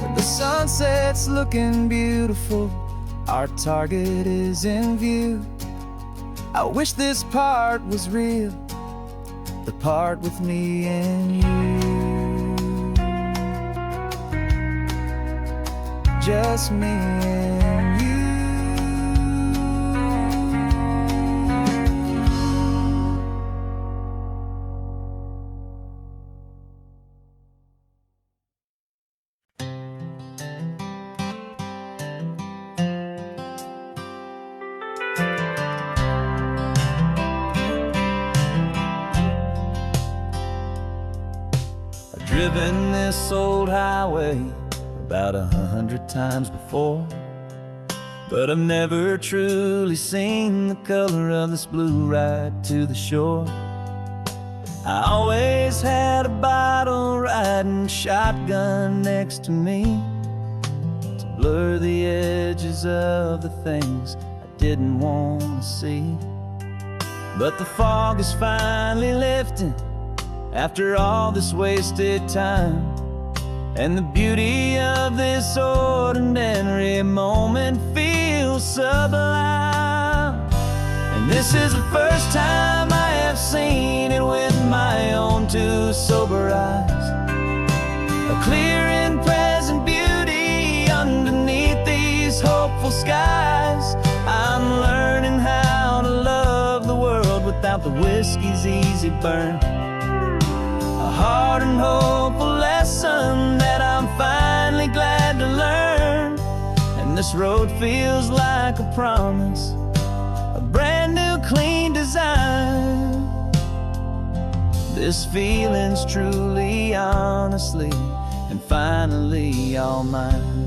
When the sunset's looking beautiful, our target is in view. I wish this part was real, the part with me and you. Just me and you. driven this old highway about 100 times before, but I've never truly seen the color of this blue ride to the shore. I always had a bottle riding shotgun next to me to blur the edges of the things I didn't want to see. But the fog is finally lifting after all this wasted time, and the beauty of this ordinary moment feels sublime. And this is the first time I have seen it with my own two sober eyes, a clear and present beauty underneath these hopeful skies. I'm learning how to love the world without the whiskey's easy burn, a hard and hopeful lesson that I'm finally glad to learn. And this road feels like a promise, a brand new clean design. This feeling's truly, honestly, and finally all mine.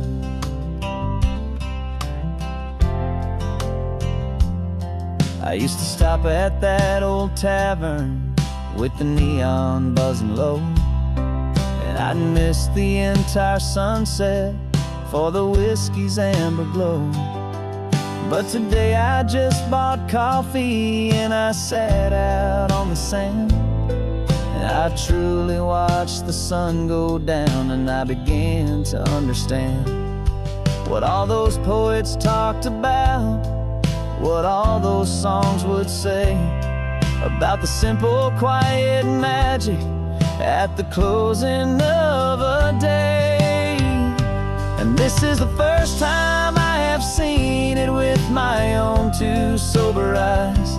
I used to stop at that old tavern with the neon buzzing low, and I'd miss the entire sunset for the whiskey's amber glow. But today I just bought coffee and I sat out on the sand, and I truly watched the sun go down, and I began to understand what all those poets talked about, what all those songs would say about the simple, quiet magic at the closing of a day. And this is the first time I have seen it with my own two sober eyes,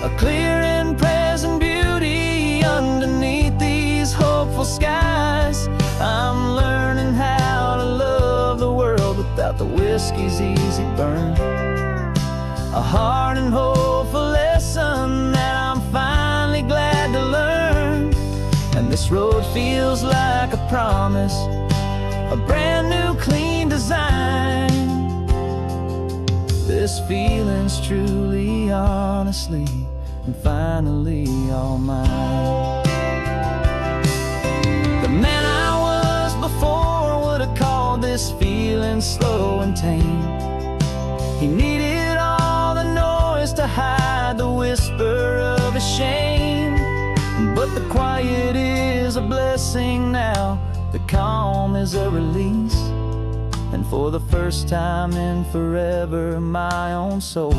a clear and present beauty underneath these hopeful skies. I'm learning how to love the world without the whiskey's easy burn, a hard and hopeful lesson that I'm finally glad to learn. And this road feels like a promise, a brand new clean design. This feeling's truly, honestly, and finally all mine. The man I was before would have called this feeling slow and tame. He needed all the noise to hide the whisper of his shame, but the quiet is a blessing now, the calm is a release, and for the first time in forever my own soul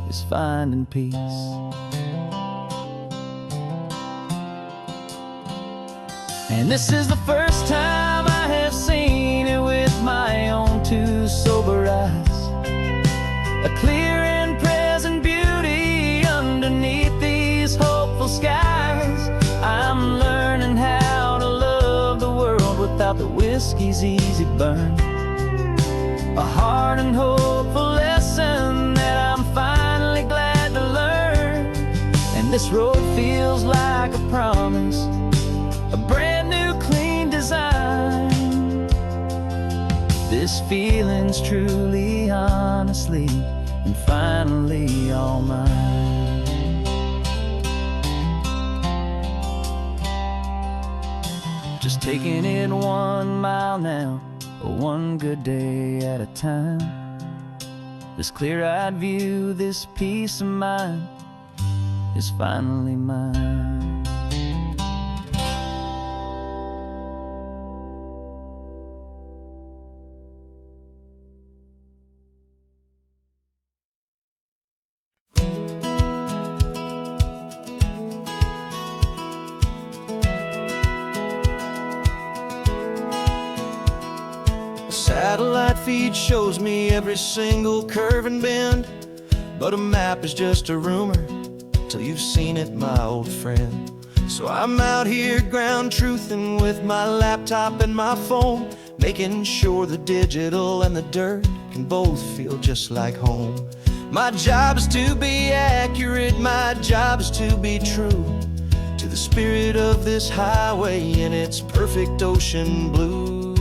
is finding peace. And this is the first time I have seen it with my own two sober eyes, a clear and present beauty underneath these hopeful skies. I'm learning how to love the world without the whiskey's easy burn, a hard and hopeful lesson that I'm finally glad to learn. And this road feels like a promise, a brand new clean design. This feeling's truly, honestly, and finally all mine. Just taking it 1 mile now, one good day at a time. This clear-eyed view, this peace of mind is finally mine. Satellite feed shows me every single curve and bend, but a map is just a rumor till you've seen it, my old friend. So I'm out here ground truthing with my laptop and my phone, making sure the digital and the dirt can both feel just like home. My job is to be accurate, my job is to be true, to the spirit of this highway in its perfect ocean blue.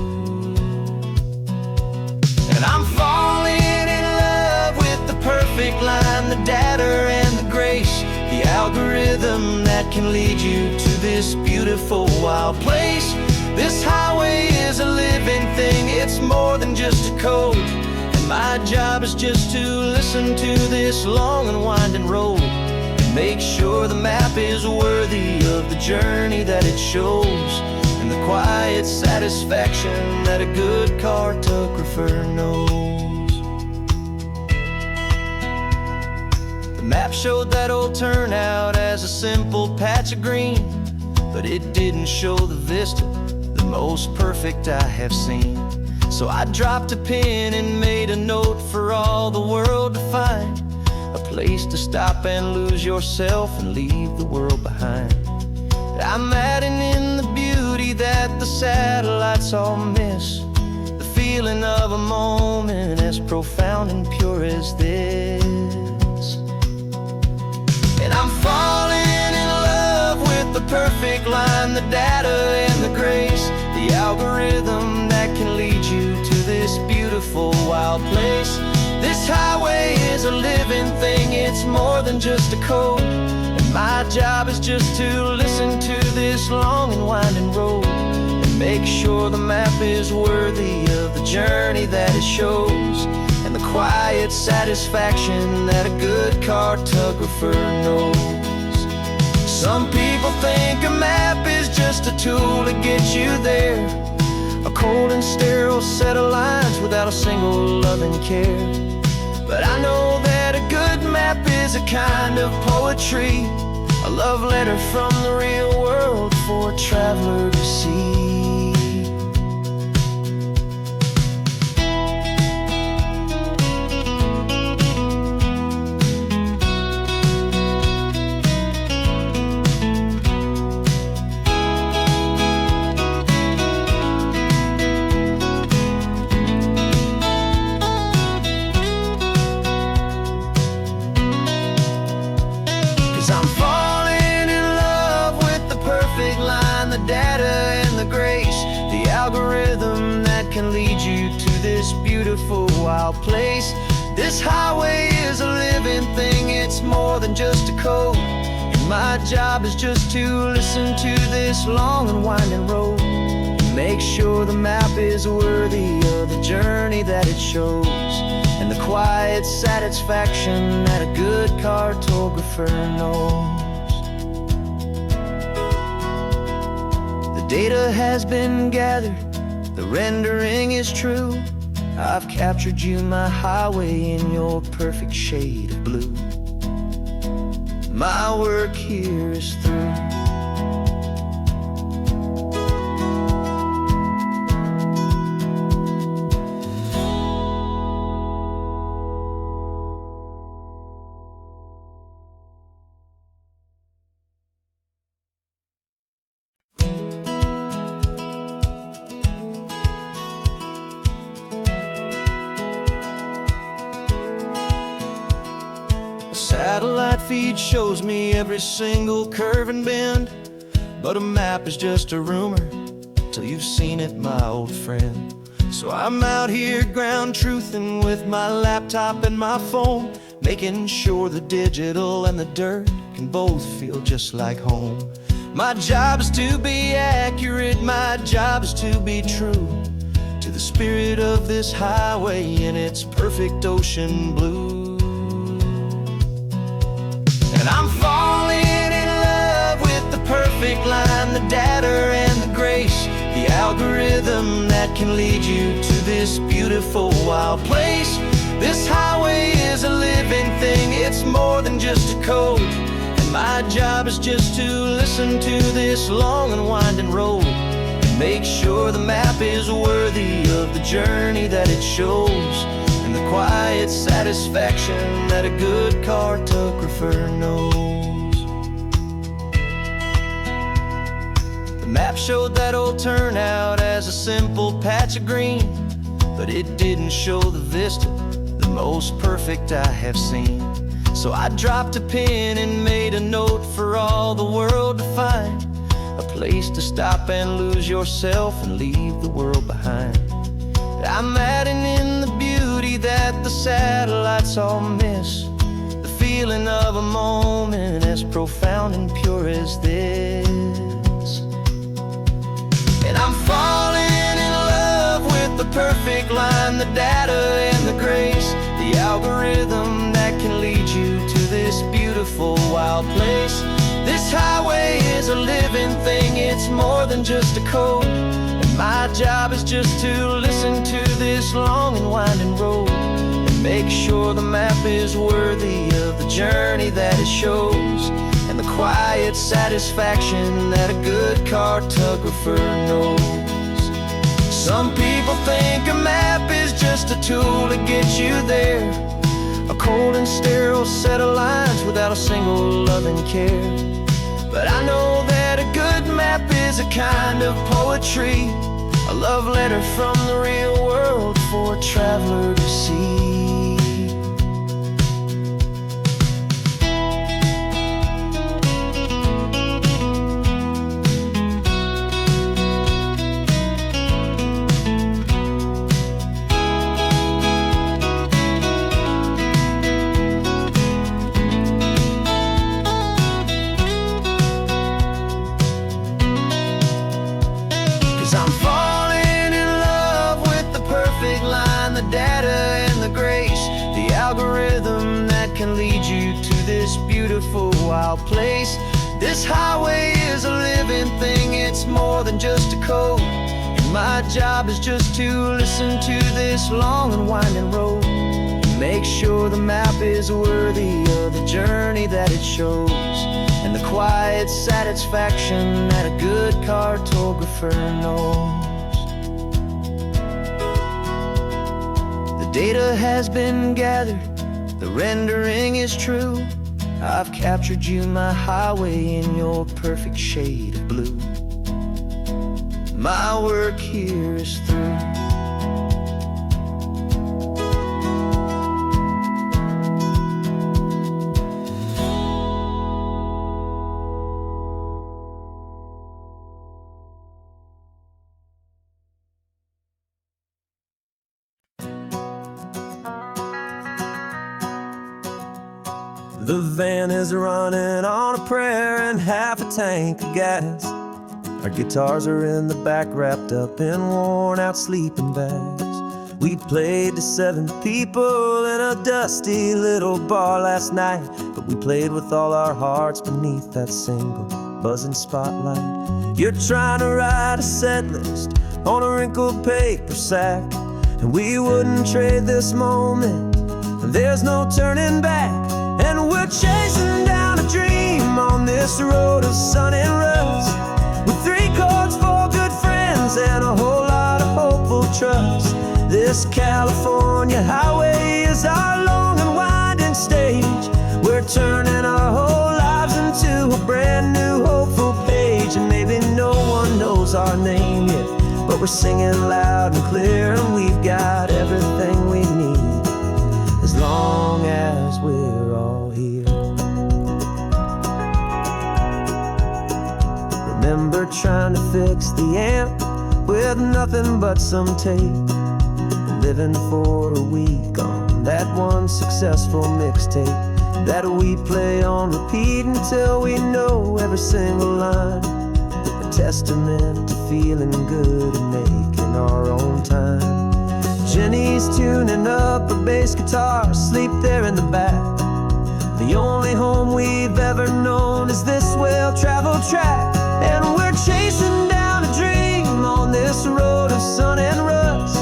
And I'm falling in love with the perfect line, the data and the grace, the algorithm that can lead you to this beautiful wild place. This highway is a living thing, it's more than just a code. And my job is just to listen to this long and winding road and make sure the map is worthy of the journey that it shows, and the quiet satisfaction that a good cartographer knows. The map showed that old turnout as a simple patch of green, but it didn't show the vista, the most perfect I have seen. So I dropped a pin and made a note for all the world to find, a place to stop and lose yourself and leave the world behind. I'm adding in the beauty that the satellites all miss, the feeling of a moment as profound and pure as this. And I'm falling in love with the perfect line, the data and the grace, the algorithm that can lead you to this beautiful wild place. This highway is a living thing, it's more than just a code. And my job is just to listen to this long and winding road and make sure the map is worthy of the journey that it shows, and the quiet satisfaction that a good cartographer knows. Some people think a map is just a tool to get you there, a cold and sterile set of lines without a single loving care. But I know that a good map is a kind of poetry, a love letter from the real world for a traveler to see. 'Cause I'm falling in love with the perfect line, the data and the grace, the algorithm that can lead you to this beautiful wild place. This highway is a living thing, it's more than just a code. And my job is just to listen to this long and winding road, make sure the map is worthy of the journey that it shows, and the quiet satisfaction that a good cartographer knows. The data has been gathered, the rendering is true. I've captured you, my highway, in your perfect shade of blue. My work here is through. Satellite feed shows me every single curve and bend, but a map is just a rumor till you've seen it, my old friend. So I'm out here ground truthing with my laptop and my phone, making sure the digital and the dirt can both feel just like home. My job is to be accurate, my job is to be true to the spirit of this highway in its perfect ocean blue. I'm falling in love with the perfect line, the data and the grace, the algorithm that can lead you to this beautiful wild place. This highway is a living thing, it's more than just a code. And my job is just to listen to this long and winding road and make sure the map is worthy of the journey that it shows, and the quiet satisfaction that a good cartographer knows. The map showed that old turnout as a simple patch of green, but it didn't show the vista, the most perfect I have seen. So I dropped a pen and made a note for all the world to find, a place to stop and lose yourself and leave the world behind. I'm adding in the beauty that the satellites all miss, the feeling of a moment as profound and pure as this. And I'm falling in love with the perfect line, the data and the grace, the algorithm that can lead you to this beautiful wild place. This highway is a living thing, it's more than just a code. And my job is just to listen to this long and winding road and make sure the map is worthy of the journey that it shows, and the quiet satisfaction that a good cartographer knows. Some people think a map is just a tool to get you there, a cold and sterile set of lines without a single loving care. But I know that a good map is a kind of poetry, a love letter from the real world for a traveler to see. 'Cause I'm falling in love with the perfect line, the data and the grace, the algorithm that can lead you to this beautiful wild place. This highway is a living thing, it's more than just a code. And my job is just to listen to this long and winding road and make sure the map is worthy of the journey that it shows, and the quiet satisfaction that a good cartographer knows. The data has been gathered, the rendering is true. I've captured you, my highway, in your perfect shade of blue. My work here is through. The van is running on a prayer and half a tank of gas. Our guitars are in the back, wrapped up in worn-out sleeping bags. We played to 7 people in a dusty little bar last night, but we played with all our hearts beneath that single buzzing spotlight. You're trying to write a set list on a wrinkled paper sack, and we wouldn't trade this moment. There's no turning back. And we're chasing down a dream on this road of sun and rust, with 3 chords for good friends and a whole lot of hopeful trust. This California highway is our long and winding stage. We're turning our whole lives into a brand new hopeful page. And maybe no one knows our name yet, but we're singing loud and clear, and we've got everything we need as long as we're all here. Remember trying to fix the amp with nothing but some tape, living for a week on that one successful mixtape that we play on repeat until we know every single line. A testament to feeling good and making our own time. Jenny's tuning up her bass guitar, asleep there in the back. The only home we've ever known is this well-traveled track. And we're chasing down a dream on this road of sun and rust,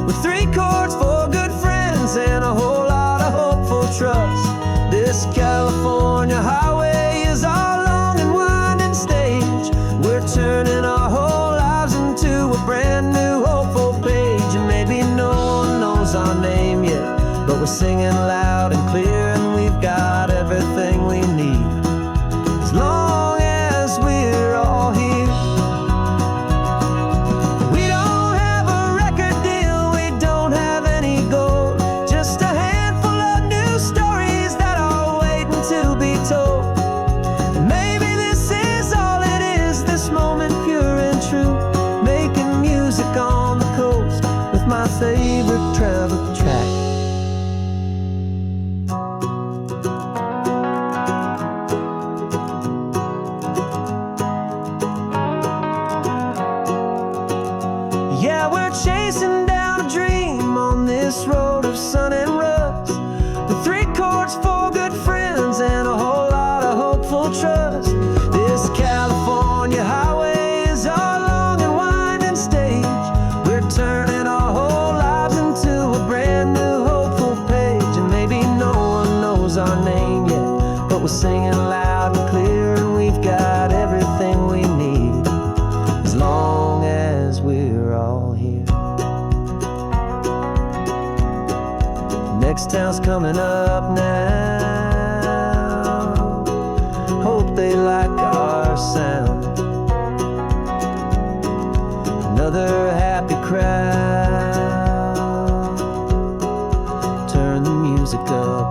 with 3 chords for good friends and a whole lot of hopeful trust. This California highway is our long and winding stage. We're turning our whole lives into a brand new hopeful page. And maybe no one knows our name yet, but we're singing loud and clear, and we've got everything we need as long as we're all here. We don't have a record deal, we don't have any gold, just a handful of new stories that are favorite travel track. Yeah, we're chasing down a dream on this road of sun and rust, with 3 chords, 4 good friends, and a whole lot of hopeful trust. This California highway is our long and winding stage. We're turning our whole lives into a brand new hopeful page. And maybe no one knows our name yet, but we're singing loud and clear, and we've got everything we need, as long as we're all here. Next town's coming up now. Hope they like our sound. Another happy crowd. Turn the music up